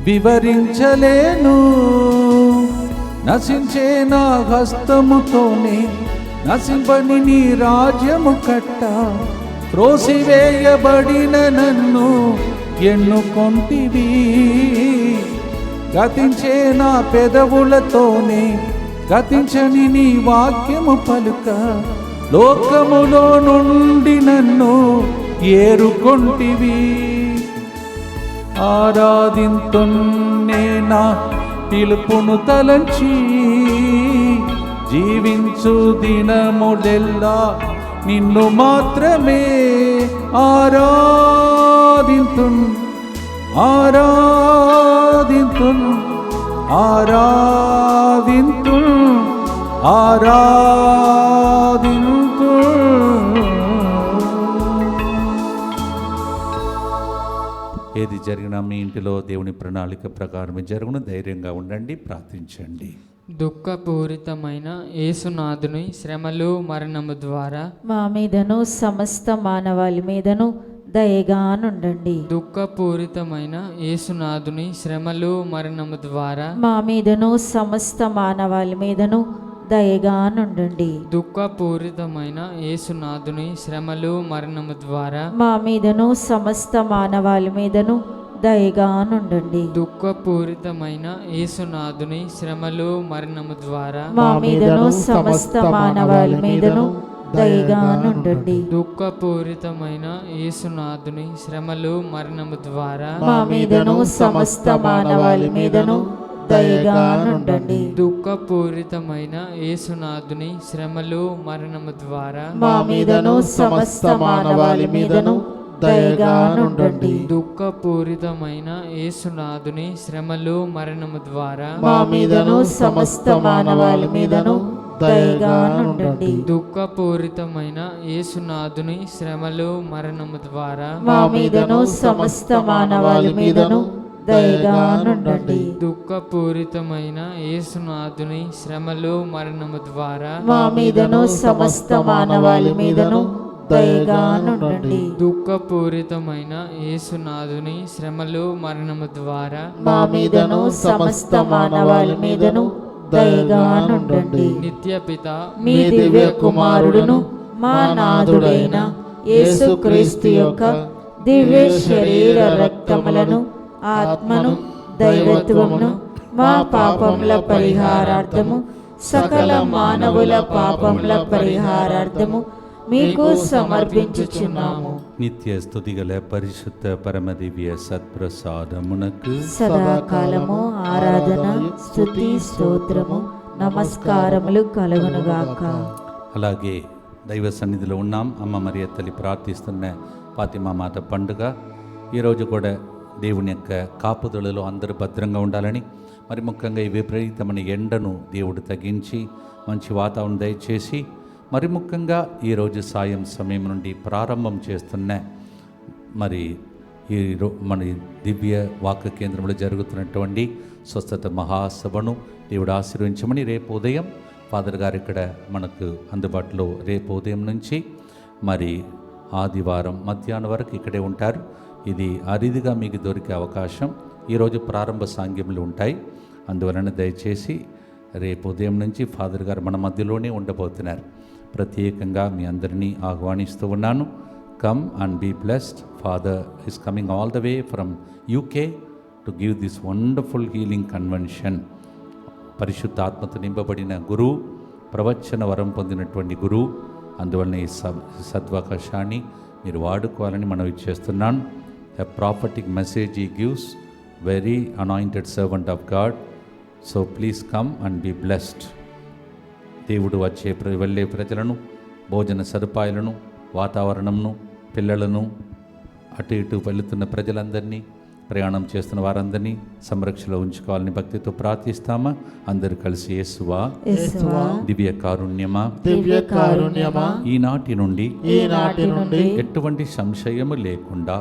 వివరించలేను. నశించే నా హస్తముతోనే నశింపని నీ రాజ్యము కట్ట, త్రోసివేయబడిన నన్ను ఎన్నుకొంటివి. గతించే నా పెదవులతోనే గతించని నీ వాక్యము పలుక, లోకములో నుండి నన్ను ఏరుకొంటివి. ఆరాధింతున్నే నా పిలుపును తలంచి, జీవించు దినములెల్లా నిన్ను మాత్రమే ఆరాధింతున్ ఆరాధింతున్ ఆరాధింతున్ ఆరాధింతున్. ఏది జరిగినా మీ ఇంటిలో దేవుని ప్రణాళిక ప్రకారమే జరుగును. ధైర్యంగా ఉండండి, ప్రార్థించండి. దుఃఖపూరితమైన యేసునాథుని శ్రమలు మరణము ద్వారా మా మీదను సమస్త మానవాళి మీదను దయగానుండండి. దుఃఖపూరితమైన యేసునాథుని శ్రమలు మరణము ద్వారా మా మీదను సమస్త మానవాళి మీదను దయగానుండండి. దుఃఖపూరితమైన యేసునాథుని శ్రమలు మరణము ద్వారా మా మీదను సమస్త మానవాళి మీదను దయగానుండండి. దుఃఖపూరితమైన యేసునాథుని శ్రమలు మరణము ద్వారా మా మీదను సమస్త మానవాళి మీదను దయగానుండండి. దుఃఖపూరితమైన యేసునాథుని శ్రమలు మరణము ద్వారా మా మీదను సమస్త మానవాళి మీదను దయగానుండండి. దుఃఖపూరితమైన యేసునాథుని శ్రమలు మరణము ద్వారా మా మీదను సమస్త మానవాళి మీదను దయగానుండండి. దుఃఖపూరితమైన యేసునాథుని శ్రమలు మరణము ద్వారా మా మీదను సమస్త మానవాళి మీదను దయగానుండండి. దుఃఖపూరితమైన యేసునాథుని శ్రమలు మరణము ద్వారా మా మీదను సమస్త మానవాళి మీదను దయగానుండండి. దుఃఖపూరితమైన యేసునాథుని శ్రమలు మరణము ద్వారా మా మీదను సమస్త మానవాళి మీదను దయగానుండండి. దుఃఖపూరితమైన యేసునాథుని శ్రమలు మరణము ద్వారా మా మీదను సమస్త మానవాళి మీదను దయగానుండండి. నిత్యపిత మీ దివ్య కుమారుడును మా నాథుడైన యేసుక్రీస్తు యొక్క దివ్య శరీర రక్తములను ఆత్మను దైవత్వమును మా పాపముల పరిహారార్థము సకల మానవుల పాపముల పరిహారార్థము మీకు సమర్పించుచున్నాము. నిత్య స్తుతిగల పరిశుద్ధ పరమదివ్య సత్ప్రసాదమునకు సదాకాలము ఆరాధన స్తుతి స్తోత్రము నమస్కారములు కలుగునుగాక. అలాగే దైవ సన్నిధిలో ఉన్నాం. అమ్మ మరియ తల్లి ప్రార్థిస్తున్న ఫాతిమా మాత పండుగ ఈరోజు కూడా దేవుని యొక్క కాపుదలలో అందరూ భద్రంగా ఉండాలని, మరి ముఖ్యంగా ఈ విపరీతమైన ఎండను దేవుడు తగ్గించి మంచి వాతావరణం దయచేసి, మరి ముఖ్యంగా ఈరోజు సాయం సమయం నుండి ప్రారంభం చేస్తున్న మరి మన దివ్య వాక్య కేంద్రంలో జరుగుతున్నటువంటి స్వస్థత మహాసభను దేవుడు ఆశీర్వించమని, రేపు ఉదయం ఫాదర్ గారు ఇక్కడ మనకు అందుబాటులో రేపు ఉదయం నుంచి మరి ఆదివారం మధ్యాహ్నం వరకు ఇక్కడే ఉంటారు. ఇది అరిదిగా మీకు దొరికే అవకాశం. ఈరోజు ప్రారంభ సాంగ్యములు ఉంటాయి. అందువలన దయచేసి రేపు ఉదయం నుంచి ఫాదర్ గారు మన మధ్యలోనే ఉండబోతున్నారు. ప్రత్యేకంగా మీ అందరినీ ఆహ్వానిస్తూ ఉన్నాను. Come and be blessed. Father is coming all the way from UK to give this wonderful healing convention. పరిశుద్ధ ఆత్మతో నింపబడిన గురువు, ప్రవచన వరం పొందినటువంటి గురువు. అందువలన ఈ సద్వకాశాన్ని మీరు వాడుకోవాలని మనవి చేస్తున్నాను. A prophetic message he gives, very anointed servant of God. So please come and be blessed. దేవుడు వెళ్ళే ప్రజలను, భోజన సదుపాయాలను, వాతావరణంను, పిల్లలను, అటు ఇటు వెళుతున్న ప్రజలందరినీ, ప్రయాణం చేస్తున్న వారందరినీ సంరక్షణలో ఉంచుకోవాలని భక్తితో ప్రార్థిస్తామా? అందరూ కలిసి యేసువా, దివ్య కారుణ్యమా, ఈనాటి నుండి ఎటువంటి సంశయము లేకుండా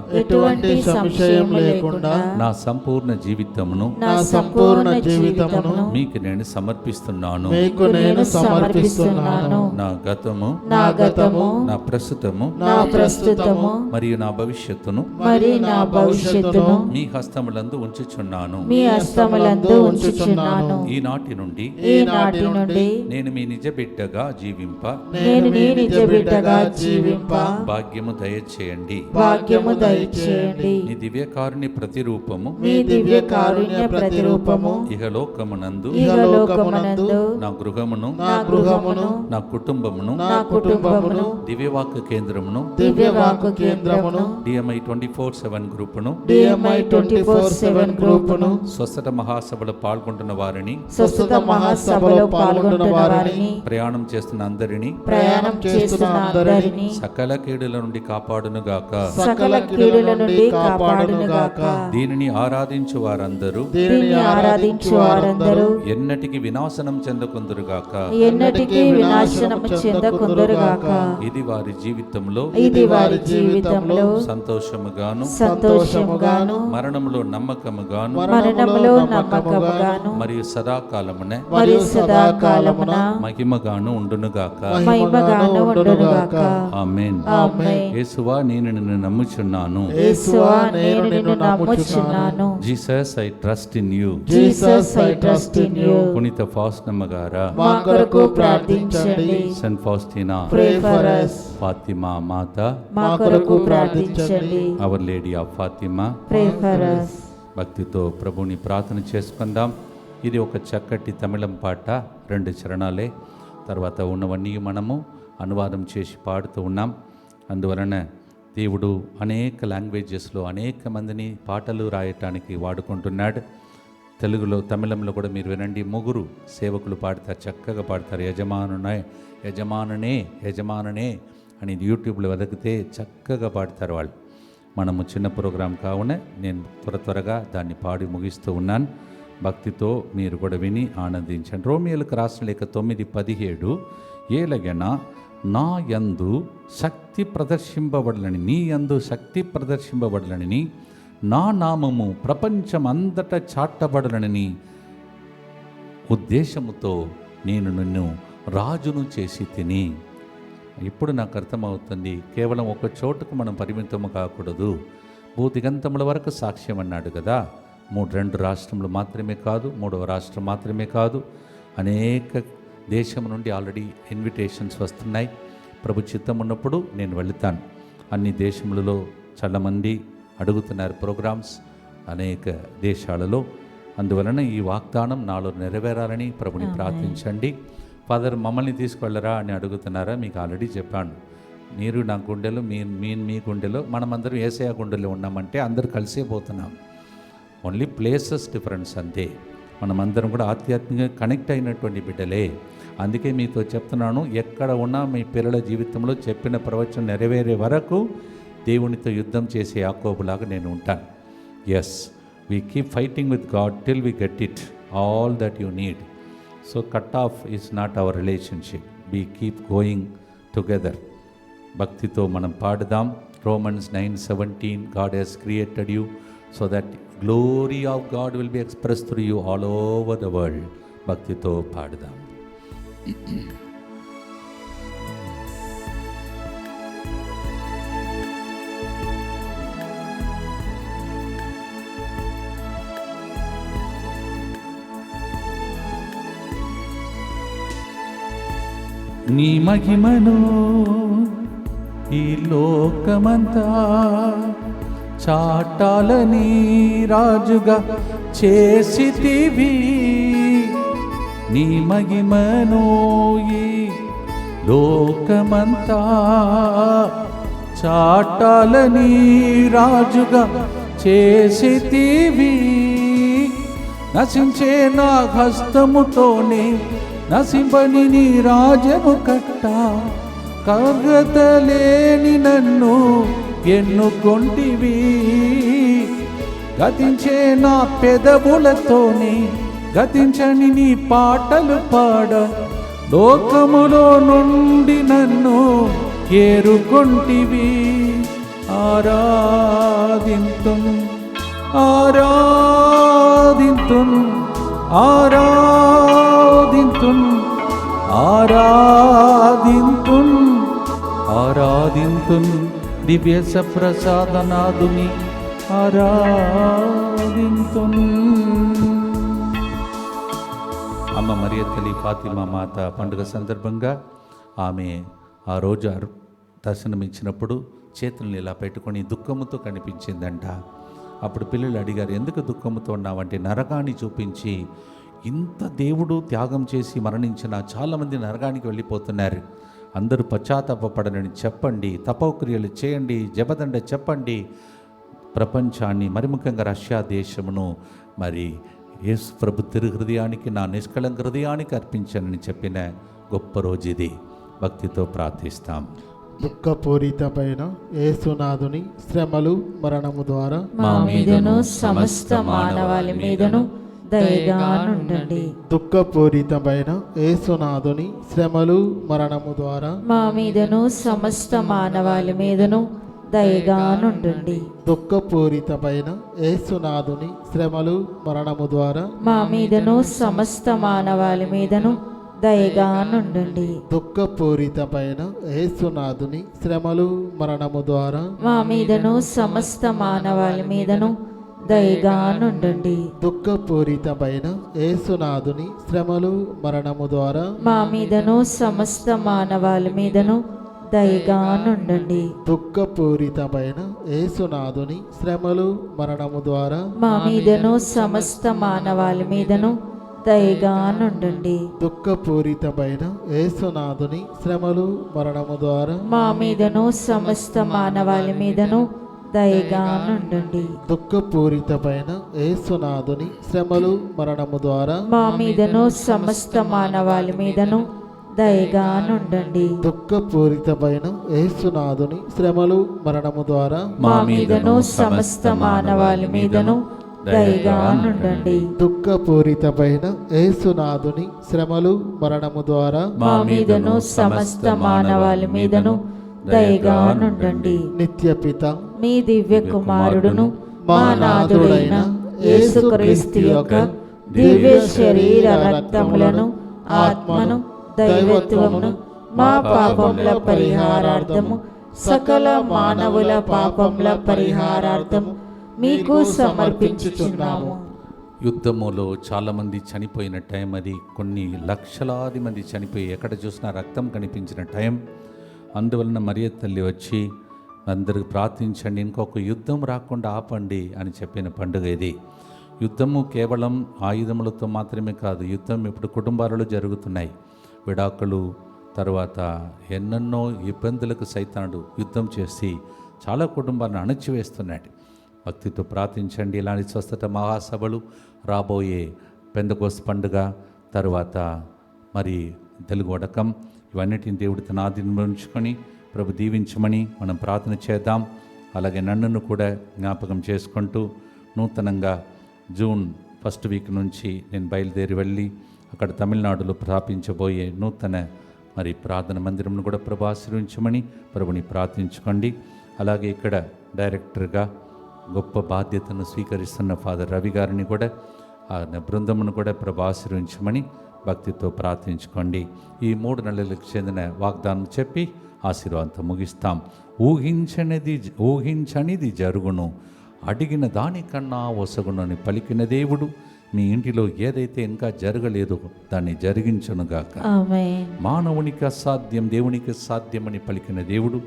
నా సంపూర్ణ జీవితమును మీకు నేను సమర్పిస్తున్నాను. నా గతము, నా ప్రస్తుతము మరియు నా భవిష్యత్తును మీ హస్తములందు ఉంచుచున్నాను. ఈనాటి నుండి నేను మీ నిజ బిడ్డగా జీవింప భాగ్యము దయచేయండి. నీ దివ్యకారుణ్య ప్రతిరూపము ఇహలోకమునందు నా గృహమును నా కుటుంబమును దివ్యవాక్య కేంద్రమును DMI 24/7 గ్రూపును 24/7 గ్రూపును, స్వస్థత మహాసభలో పాల్గొంటున్న వారిని, స్వస్థత మహాసభలో పాల్గొంటున్న వారిని, ప్రయాణం చేస్తున్న అందరినీ, ప్రయాణం చేస్తున్న అందరిని సకల కీడుల నుండి కాపాడునుగాక. సకల కీడుల నుండి కాపాడునుగాక. దీనిని ఆరాధించు వారందరూ దీనిని ఆరాధించు వారందరూ ఎన్నటికి వినాశనం చెందకుందురుగాక. ఎన్నటికీ వినాశనము చెందకుందురుగాక. ఇది వారి జీవితంలో ఇది వారి జీవితంలో సంతోషముగాను, సంతోషముగాను, మరణములో నమ్మకముగాను, మరణములో నమ్మకముగాను, మరియు సదాకాలమునే మరియు సదాకాలమున మహిమగాను ఉండునుగాక. మహిమగాను ఉండునుగాక. ఆమేన్. ఆమేన్. యేసువా, నేను నిన్ను నమ్ముచున్నాను. యేసువా, నేను నిన్ను నమ్ముచున్నాను. Jesus, I trust in you. Jesus, I trust in you. పునీత ఫాస్టమ్మ గారా, మా కొరకు ప్రార్థించండి. Saint Faustina, pray for us. Fatima మాత, మా కొరకు ప్రార్థించండి. Our lady of Fatima. Pray for us. భక్తితో ప్రభుని ప్రార్థన చేసుకుందాం. ఇది ఒక చక్కటి తమిళం పాట, 2 చరణాలే. తర్వాత ఉన్నవన్నీ మనము అనువాదం చేసి పాడుతూ ఉన్నాం. అందువలన దేవుడు అనేక లాంగ్వేజెస్లో అనేక మందిని పాటలు రాయటానికి వాడుకుంటున్నాడు. తెలుగులో, తమిళంలో కూడా మీరు వినండి. 3 సేవకులు పాడతారు, చక్కగా పాడతారు. యజమాననే అని యూట్యూబ్లో వెతికితే చక్కగా పాడతారు వాళ్ళు. మనము చిన్న ప్రోగ్రాం కావున నేను త్వరగా దాన్ని పాడి ముగిస్తూ ఉన్నాను. భక్తితో మీరు కూడా విని ఆనందించండి. రోమియోలకు రాసిన లేఖ 9:17, ఏలగన నా యందు శక్తి ప్రదర్శింపబడలని, నీ యందు శక్తి ప్రదర్శింపబడలని, నా నామము ప్రపంచమంతటా చాటబడలని ఉద్దేశముతో నేను నిన్ను రాజును చేసి తిని. ఇప్పుడు నాకు అర్థమవుతుంది, కేవలం ఒక చోటుకు మనం పరిమితము కాకూడదు. భూదిగంతముల వరకు సాక్ష్యం అన్నాడు కదా. 2 రాష్ట్రములు మాత్రమే కాదు, 3వ రాష్ట్రం మాత్రమే కాదు, అనేక దేశం నుండి ఆల్రెడీ ఇన్విటేషన్స్ వస్తున్నాయి. ప్రభు చిత్తం ఉన్నప్పుడు నేను వెళుతాను. అన్ని దేశములలో చాలామంది అడుగుతున్నారు ప్రోగ్రామ్స్ అనేక దేశాలలో. అందువలన ఈ వాగ్దానం నాలో నెరవేరాలని ప్రభుని ప్రార్థించండి. ఫాదర్, మమ్మల్ని తీసుకువెళ్ళరా అని అడుగుతున్నారా? మీకు ఆల్రెడీ చెప్పాను. మీరు నా గుండెలో, మీ గుండెలో, మనమందరం యేసయ్య గుండెలో ఉన్నామంటే అందరూ కలిసే పోతున్నాం. ఓన్లీ ప్లేసెస్ డిఫరెన్స్ అంతే. మనమందరం కూడా ఆధ్యాత్మికంగా కనెక్ట్ అయినటువంటి బిడ్డలే. అందుకే మీతో చెప్తున్నాను, ఎక్కడ ఉన్నా మీ పిల్లల జీవితంలో చెప్పిన ప్రవచనం నెరవేరే వరకు దేవునితో యుద్ధం చేసే యాకోబులాగా నేను ఉంటాను. Yes, we keep fighting with God till we get it all that you need. So cut off is not our relationship. We keep going together. భక్తితో మనం పాడుదాం. Romans 9:17, God has created you so that glory of God will be expressed through you all over the world. భక్తితో పాడుదాం. నీ మహిమను ఈ లోకమంతా చాటాలని రాజుగా చేసితివి. నీ మహిమను ఈ లోకమంతా చాటాలని రాజుగా చేసితివి. నశించే నా హస్తముతోనే నశింపని నీ రాజము కట్ట, కర్గతలేని నన్ను ఎన్నుకొంటివి. గతించే నా పెదవులతోనే గతించని నీ పాటలు పాడ, లోకములో నుండి నన్ను ఏరుకొంటివి. ఆరాధింతుం ఆరాధింతుం ఆరాధింతున్ ఆరాధింతున్ ఆరాధింతున్ దివ్య సప్రసాదనాదుని ఆరాధింతున్. అమ్మ మరియ తల్లి ఫాతిమా మాత పండుగ సందర్భంగా ఆమె ఆ రోజు దర్శనమిచ్చినప్పుడు చేతులను ఇలా పెట్టుకొని దుఃఖముతో కనిపించిందంట. అప్పుడు పిల్లలు అడిగారు, ఎందుకు దుఃఖముతో ఉన్నావంటే, నరకాన్ని చూపించి, ఇంత దేవుడు త్యాగం చేసి మరణించిన చాలామంది నరకానికి వెళ్ళిపోతున్నారు, అందరూ పశ్చాత్తాపపడనని చెప్పండి, తపోక్రియలు చేయండి, జపదండ చెప్పండి, ప్రపంచాన్ని, మరి ముఖ్యంగా రష్యా దేశమును మరి యేసు ప్రభు తిరు హృదయానికి, నా నిష్కళంక హృదయానికి అర్పించానని చెప్పిన గొప్ప రోజు ఇది. భక్తితో ప్రార్థిస్తాం. దుఃఖపూరితమైన యేసునాథుని శ్రమలు మరణము ద్వారా మా మీదను సమస్త మానవాళి మీదను దయగా నుండండి. దుఃఖపూరితమైన యేసునాథుని శ్రమలు మరణము ద్వారా మా మీదను సమస్త మానవాళి మీదను దయగా నుండండి. దుఃఖపూరితమైన యేసునాథుని శ్రమలు మరణము ద్వారా మా మీదను సమస్త మానవాళి మీదను దయగా నుండండి. దుఃఖపూరితమైన యేసునాథుని శ్రమలు మరణము ద్వారా మా మీదను సమస్త మానవాళి మీదను దయగా నుండండి. దుఃఖపూరితమైన యేసునాథుని శ్రమలు మరణము ద్వారా మా మీదను సమస్త మానవాళి మీదను దయగా నుండండి. దుఃఖపూరితమైన యేసునాథుని శ్రమలు మరణము ద్వారా మా మీదను సమస్త మానవాళి మీదను దయగా నుండండి. దుఃఖపూరితమైన యేసునాథుని శ్రమలు మరణము ద్వారా మా మీదను సమస్త మానవాళి మీదను దయగా నుండండి. దుఃఖపూరితమైన యేసునాథుని శ్రమలు మరణము ద్వారా మా మీదను సమస్త మానవాళి మీదను దయగా నుండండి. దుఃఖపూరితమైన యేసునాథుని శ్రమలు మరణము ద్వారా మా మీదను సమస్త మానవాళి మీదను దయగా నుండండి. దుఃఖపూరితమైన యేసునాథుని శ్రమలు మరణము ద్వారా మా మీదను సమస్త మానవాళి మీదను దయగా నుండండి. నిత్యపిత మీ దివ్య కుమారుడును మా నాథుడైన యేసుక్రీస్తు యొక్క దివ్య శరీర రక్తములను, ఆత్మను, దైవత్వమును మా పాపముల పరిహారార్థము, సకల మానవుల పాపముల పరిహారార్థము మీకు సమర్పించుచున్నాము. యుద్ధములో చాలామంది చనిపోయిన టైం అది. కొన్ని లక్షలాది మంది చనిపోయి ఎక్కడ చూసినా రక్తం కనిపించిన టైం. అందువలన మరియ తల్లి వచ్చి అందరికి ప్రార్థించండి, ఇంకొక యుద్ధం రాకుండా ఆపండి అని చెప్పిన పండుగ ఇది. యుద్ధము కేవలం ఆయుధములతో మాత్రమే కాదు, యుద్ధం ఇప్పుడు కుటుంబాలలో జరుగుతున్నాయి. విడాకులు, తర్వాత ఎన్నెన్నో ఇబ్బందులకు సైతానుడు యుద్ధం చేసి చాలా కుటుంబాలను అణచివేస్తున్నాడు. భక్తితో ప్రార్థించండి. ఇలాంటి స్వస్థత మహాసభలు, రాబోయే పెందెకోస్తు పండుగ, తర్వాత మరి తెలుగు వడకం, ఇవన్నిటిని దేవుడి తన ఆధీనంలో ఉంచుకొని ప్రభు దీవించమని మనం ప్రార్థన చేద్దాం. అలాగే నన్నును కూడా జ్ఞాపకం చేసుకుంటూ నూతనంగా జూన్ 1st వీక్ నుంచి నేను బయలుదేరి వెళ్ళి అక్కడ తమిళనాడులో స్థాపించబోయే నూతన మరి ప్రార్థన మందిరంను కూడా ప్రభు ఆశీర్వించమని ప్రభుని ప్రార్థించుకోండి. అలాగే ఇక్కడ డైరెక్టర్గా గొప్ప బాధ్యతను స్వీకరిస్తున్న ఫాదర్ రవి గారిని కూడా, ఆ బృందమును కూడా ప్రభు ఆశీర్వించమని భక్తితో ప్రార్థించుకోండి. ఈ 3 నెలలకు చెందిన వాగ్దానం చెప్పి ఆశీర్వాదంతో ముగిస్తాం. ఊహించనిది జరుగును, అడిగిన దానికన్నా ఒసగును అని పలికిన దేవుడు మీ ఇంటిలో ఏదైతే ఇంకా జరగలేదో దాన్ని జరిగించునుగాక. ఆమేన్. మానవునికి అసాధ్యం దేవునికి సాధ్యమని పలికిన దేవుడు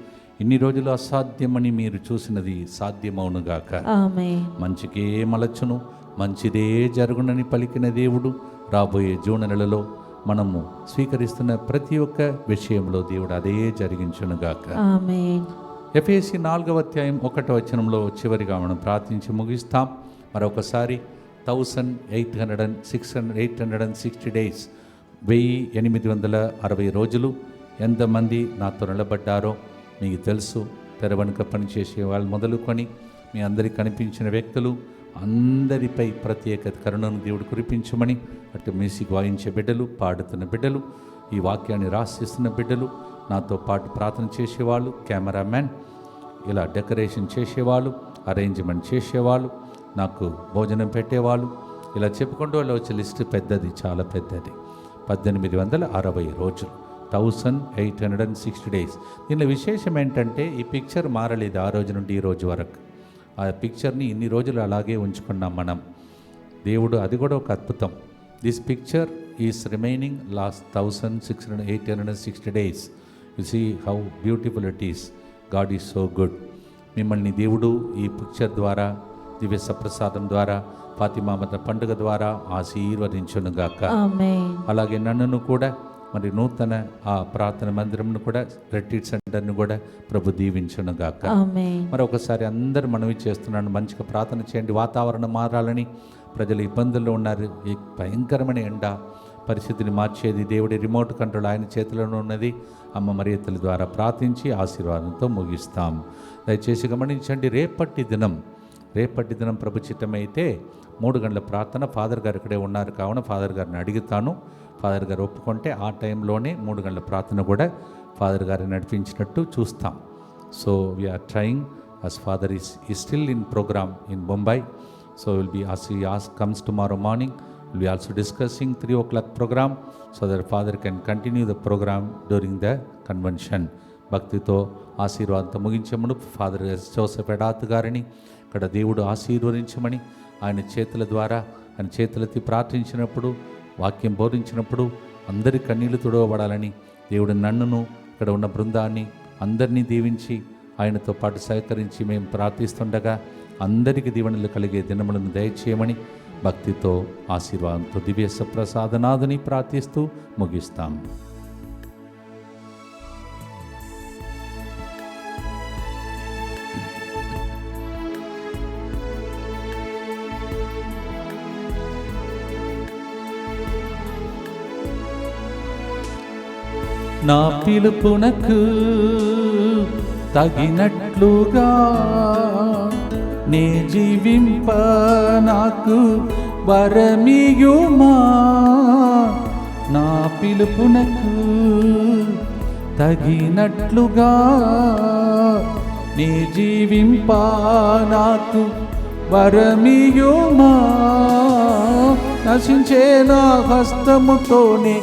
ఇన్ని రోజులు అసాధ్యమని మీరు చూసినది సాధ్యమవునుగాక. ఆమేన్. మంచికే మలచును, మంచిదే జరుగునని పలికిన దేవుడు రాబోయే జూన్ నెలలో మనము స్వీకరిస్తున్న ప్రతి ఒక్క విషయంలో దేవుడు అదే జరిగించునుగాక. ఆమేన్. ఎఫెసీ 4వ అధ్యాయం 1వ వచనంలో చివరిగా మనం ప్రార్థించి ముగిస్తాం. మరొకసారి 860 డేస్, 1860 రోజులు ఎంతమంది నాతో నిలబడ్డారో మీకు తెలుసు. తెరవనుక పనిచేసే వాళ్ళు మొదలుకొని మీ అందరికీ కనిపించిన వ్యక్తులు అందరిపై ప్రత్యేక కరుణను దేవుడు కురిపించమని, అటు మ్యూజిక్ వాయించే బిడ్డలు, పాడుతున్న బిడ్డలు, ఈ వాక్యాన్ని రాసిస్తున్న బిడ్డలు, నాతో పాటు ప్రార్థన చేసేవాళ్ళు, కెమెరామ్యాన్, ఇలా డెకరేషన్ చేసేవాళ్ళు, అరేంజ్మెంట్ చేసేవాళ్ళు, నాకు భోజనం పెట్టేవాళ్ళు, ఇలా చెప్పుకుంటూ వాళ్ళు వచ్చే లిస్టు పెద్దది, చాలా పెద్దది. 1860 రోజులు, 1860 డేస్. దీనిలో విశేషం ఏంటంటే ఈ పిక్చర్ మారలేదు ఆ రోజు నుండి ఈ రోజు వరకు. ఆ పిక్చర్ని ఇన్ని రోజులు అలాగే ఉంచుకున్నాం మనం. దేవుడు అది కూడా ఒక అద్భుతం. This picture is remaining last 860 days. You see how beautiful it is. God is so good. మిమ్మల్ని దేవుడు ఈ పిక్చర్ ద్వారా, దివ్య సప్రసాదం ద్వారా, ఫాతిమా మాత పండుగ ద్వారా ఆశీర్వదించునుగాక. ఆమేన్. అలాగే నన్ను కూడా మరి నూతన ఆ ప్రార్థన మందిరంను కూడా రెట్రీట్ సెంటర్ను కూడా ప్రభు దీవించును గాక. ఆమేన్. మరి ఒకసారి అందరు మనవి చేస్తున్నాను, మంచిగా ప్రార్థన చేయండి. వాతావరణం మారాలని, ప్రజలు ఇబ్బందుల్లో ఉన్నారు. ఈ భయంకరమైన ఎండ పరిస్థితిని మార్చేది దేవుడి రిమోట్ కంట్రోల్ ఆయన చేతిలోనే ఉన్నది. అమ్మ మరియతల ద్వారా ప్రార్థించి ఆశీర్వాదంతో ముగిస్తాం. దయచేసి గమనించండి, రేపటి దినం ప్రభు చిత్తమైతే 3 గంటల ప్రార్థన. ఫాదర్ గారు ఇక్కడే ఉన్నారు కావున ఫాదర్ గారిని అడుగుతాను. ఫాదర్ గారు ఒప్పుకుంటే ఆ టైంలోనే 3 గంటల ప్రార్థన కూడా ఫాదర్ గారిని నడిపించినట్టు చూస్తాం. So we're trying as father is still in program in Mumbai. So we'll be, as he comes tomorrow morning, we'll be also discussing 3 o'clock program so that father can continue the program during the convention. భక్తితో ఆశీర్వాదంతో ముగించే మునుపు father Joseph ఎడాత్ గారిని ఇక్కడ దేవుడు ఆశీర్వదించమని, ఆయన చేతుల ద్వారా ఆయన చేతులెత్తి ప్రార్థించినప్పుడు, వాక్యం బోధించినప్పుడు అందరి కన్నీళ్లు తుడవబడాలని దేవుడు నన్నును ఇక్కడ ఉన్న బృందాన్ని అందరినీ దీవించి ఆయనతో పాటు సహకరించి మేము ప్రార్థిస్తుండగా అందరికీ దీవెనలు కలిగే దినములను దయచేయమని భక్తితో ఆశీర్వాదంతో దివ్య సప్రసాదనాథుని ప్రార్థిస్తూ ముగిస్తాం. నా పిలుపునకు తగినట్లుగా నే జీవింప నాకు వరమియుమా. నా పిలుపునకు తగినట్లుగా నే జీవింప నాకు వరమియుమా. నశించే నా హస్తముతోనే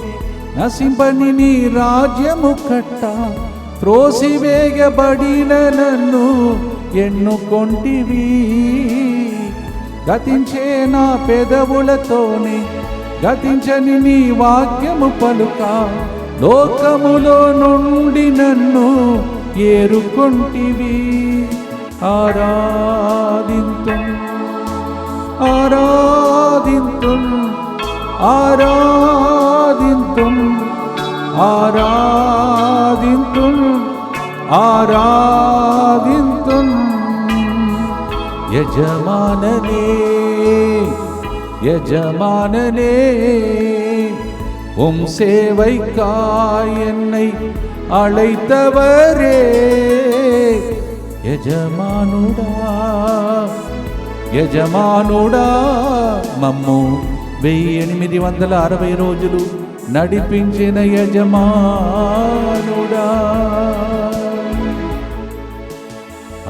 నశింపని నీ రాజ్యము కట్ట, త్రోసివేయబడిన నన్ను ఎన్నుకొంటివి. గతించే నా పెదవులతోనే గతించని నీ వాక్యము పలుక, లోకములో నుండి నన్ను ఏరుకొంటివి. ఆరాధింతుం ఆరాధింతుం ఆరాధింతుం ఆరాధింతుం ఆరాధింతుం. యజమాననే యజమాననే சேவைக்காய் என்னை அழைத்தவரே. యజమానుడా యజమానుడా మమ్ము 1860 రోజులు నడిపించిన యజమానుడా.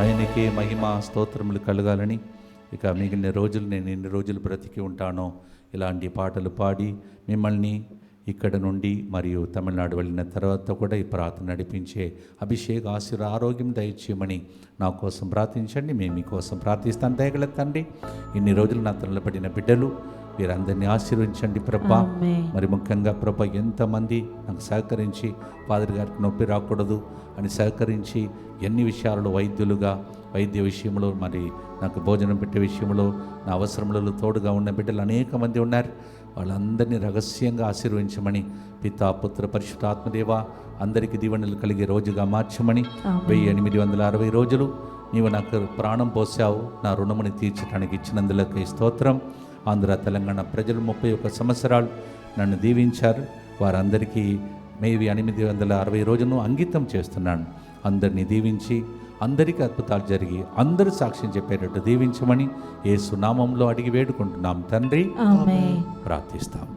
ఆయనకే మహిమ స్తోత్రములు కలగాలని, ఇక మిగిలిన రోజులు నేను ఎన్ని రోజులు బ్రతికి ఉంటానో ఇలాంటి పాటలు పాడి మిమ్మల్ని ఇక్కడ నుండి మరియు తమిళనాడు వెళ్ళిన తర్వాత కూడా ఈ ప్రార్థన నడిపించే అభిషేక ఆరోగ్యం దయచేయమని నా కోసం ప్రార్థించండి. మేము మీకోసం ప్రార్థిస్తాను. దయగల తండ్రి, ఇన్ని రోజులు నా తలపడిన బిడ్డలు వీరందరినీ ఆశీర్వదించండి ప్రభా. మరి ముఖ్యంగా ప్రభా, ఎంతమంది నాకు సహకరించి ఫాదర్ గారికి నొప్పి రాకూడదు అని సహకరించి ఎన్ని విషయాలలో వైద్యులుగా వైద్య విషయంలో, మరి నాకు భోజనం పెట్టే విషయంలో, నా అవసరములలో తోడుగా ఉన్న బిడ్డలు అనేక మంది ఉన్నారు. వాళ్ళందరినీ రహస్యంగా ఆశీర్వదించమని, పితా పుత్ర పరిశుద్ధ ఆత్మదేవ అందరికీ దీవెనలు కలిగే రోజుగా మార్చమని, 1860 రోజులు నీవు నాకు ప్రాణం పోసావు, నా రుణముని తీర్చడానికి ఇచ్చినందులకి స్తోత్రం. ఆంధ్ర తెలంగాణ ప్రజలు 31 సంవత్సరాలు నన్ను దీవించారు. వారందరికీ 1860 రోజును అంకితం చేస్తున్నాను. అందరినీ దీవించి అందరికీ అద్భుతాలు జరిగి అందరూ సాక్ష్యం చెప్పేటట్టు దీవించమని యేసు నామంలో అడిగి వేడుకుంటున్నాం తండ్రి. ప్రార్థిస్తాం.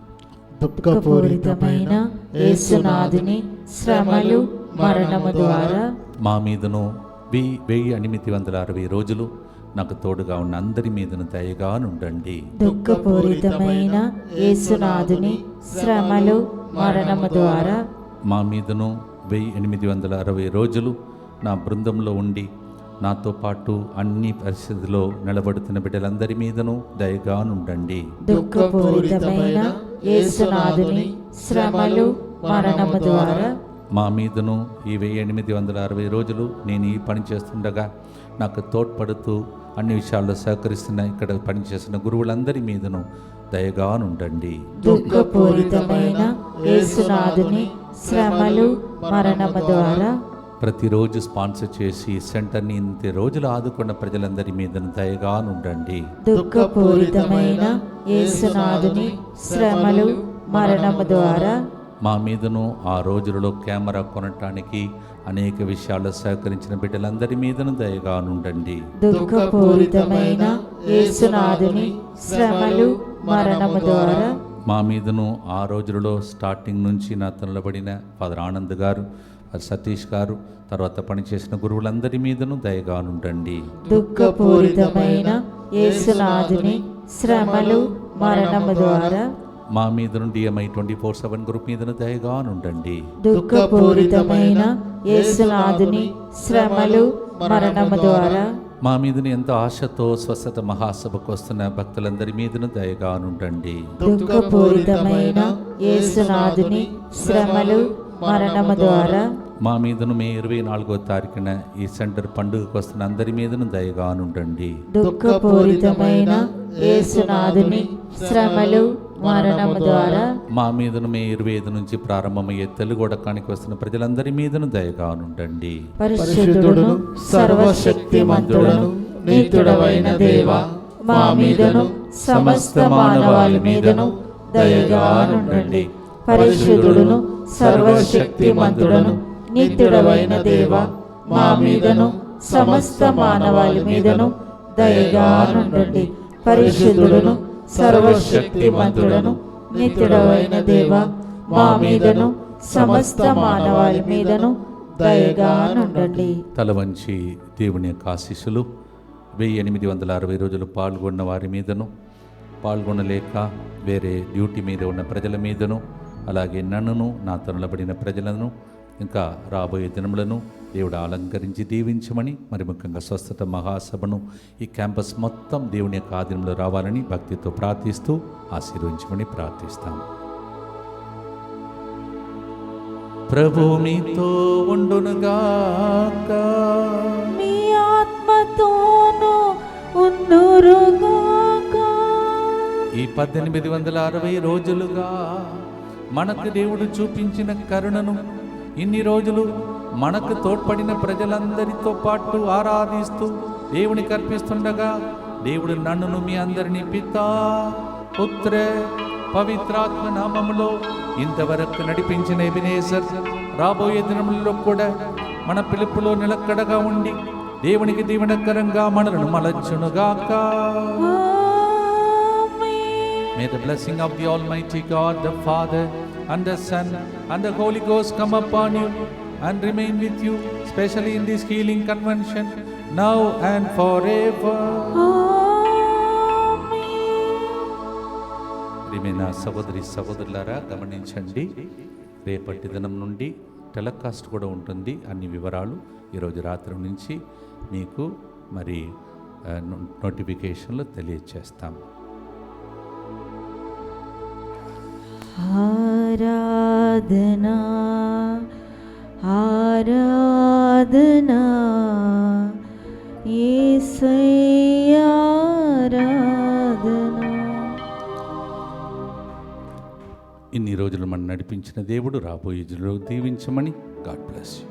దుఃఖపూరితమైన యేసునాథుని శ్రమలు మరణము ద్వారా మా మీదను 1860 రోజులు నాకు తోడుగా ఉన్న అందరి మీదను దయగా నుండండి. దుఃఖపూరితమైన యేసునాథుని శ్రమలు మరణము ద్వారా మా మీదను 1860 రోజులు నా బృందంలో ఉండి నాతో పాటు అన్ని పరిస్థితుల్లో నిలబడుతున్న బిడ్డలందరి మీదను దయగా నుండండి. దుఃఖపూరితమైన యేసునాథుని శ్రమలు మరణము ద్వారా మా మీదను ఈ 1860 రోజులు నేను ఈ పని చేస్తుండగా నాకు తోడ్పడుతూ అన్ని విషయాల్లో సహకరిస్తున్న ఇక్కడ పనిచేస్తున్న గురువులందరి మీదను దయగానుండండి. దుఃఖపూరితమైన యేసునాథుని శ్రమలు మరణము ద్వారా ప్రతిరోజు స్పాన్సర్ చేసి ఈ సెంటర్ని ఇంత రోజులు ఆదుకున్న ప్రజలందరి మీదను దయగానుండండి. దుఃఖపూరితమైన యేసునాథుని శ్రమలు మరణము ద్వారా మా మీదను ఆ రోజులలో కెమెరా కొనటానికి అనేక విషయాల్లో సహకరించిన బిడ్డలందరి మీదను దయగానుండండి. దుఃఖపూరితమైన యేసునాథుని శ్రమలు మరణము ద్వారా మా మీదను ఆ రోజులలో స్టార్టింగ్ నుంచి నా తనలబడిన ఫాదర్ ఆనంద్ గారు, సతీష్ గారు, తర్వాత పనిచేసిన గురువులందరి మీదను దయగానుండండి. దుఃఖపూరితమైన యేసునాథుని శ్రమలు మరణము ద్వారా మా మీదను DMI 24/7 గ్రూప్ మీదను దయగానుండండి. దుఃఖపూరితమైన యేసునాథుని శ్రమలు మరణము ద్వారా మా మీదను ఎంతో ఆశతో స్వస్థత మహాసభకు వస్తున్న భక్తులందరి మీదను దయగానుండండి. దుఃఖపూరితమైన యేసునాథుని శ్రమలు మరణము ద్వారా మా మీదను మే 24వ తారీఖున ఈ సెంటర్ పండుగకు వస్తున్న అందరి మీదను దయగానుండండి. దుఃఖపూరితమైన యేసునాథుని శ్రమలు మరణము ద్వారా మా మీదను మే 25 నుంచి ప్రారంభమయ్యే తెలుగొడకానికి వస్తున్న ప్రజలందరి మీదను దయగానుండండి. పరిశుద్ధుడును సర్వశక్తిమంతుడును నీతుడవైన దేవా, మా మీదను సమస్త మానవాళి మీదను దయగానుండండి. పరిశుద్ధుడును సర్వశక్తిమంతుడును నీతుడవైన దేవా, మా మీదను సమస్త మానవాళి మీదను దయగానుండండి. పరిశుద్ధుడును సర్వశక్తిమంతుడును నిత్యుడవైన దేవా, మా మీదను సమస్త మానవాళి మీదను దయగానుండండి. తల వంచి దేవుని యొక్క ఆశీస్సులు 1860 రోజులు పాల్గొన్న వారి మీదను, పాల్గొనలేక వేరే డ్యూటీ మీద ఉన్న ప్రజల మీదను, అలాగే నన్నును నా తనులబడిన ప్రజలను ఇంకా రాబోయే దినములను దేవుడు అలంకరించి దీవించమని, మరి ముఖ్యంగా స్వస్థత మహాసభను ఈ క్యాంపస్ మొత్తం దేవుని యొక్క ఆధీనంలో రావాలని భక్తితో ప్రార్థిస్తూ ఆశీర్వదించమని ప్రార్థిస్తాం. ప్రభు మీతో ఉండునుగాక, మీ ఆత్మతోను ఉండురుగాక. ఈ 1860 రోజులుగా మనకు దేవుడు చూపించిన కరుణను, ఇన్ని రోజులు మనకు తోడ్పడిన ప్రజలందరితో పాటు ఆరాధిస్తూ దేవునికి అర్పిస్తుండగా దేవుడు నన్నును మీ అందరినీ పితా పుత్ర పవిత్రాత్మ నామములో ఇంతవరకు నడిపించిన ఎబెనేజర్ రాబోయే దినములలో కూడా మన పిలుపులో నిలకడగా ఉండి దేవునికి దీవెనకరంగా మనలను మలచునుగాక. May the blessing of the Almighty God, the Father and the Son and the Holy Ghost come upon you and remain with you, especially in this healing convention, now and forever. ప్రియమైన సహోదరి సహోదరులారా, గమనించండి, రేపటి దినం నుండి telecast కూడా ఉంటుంది. అన్ని వివరాలు ఈరోజు రాత్రి నుంచి మీకు మరి నోటిఫికేషన్లు తెలియజేస్తాం. ఆరాధనా ఆరాధనా యేసయ్యా ఆరాధనా. ఇన్ని రోజులు మనం నడిపించిన దేవుడు రాబోయే రోజుల్లో దీవించమని. God bless you.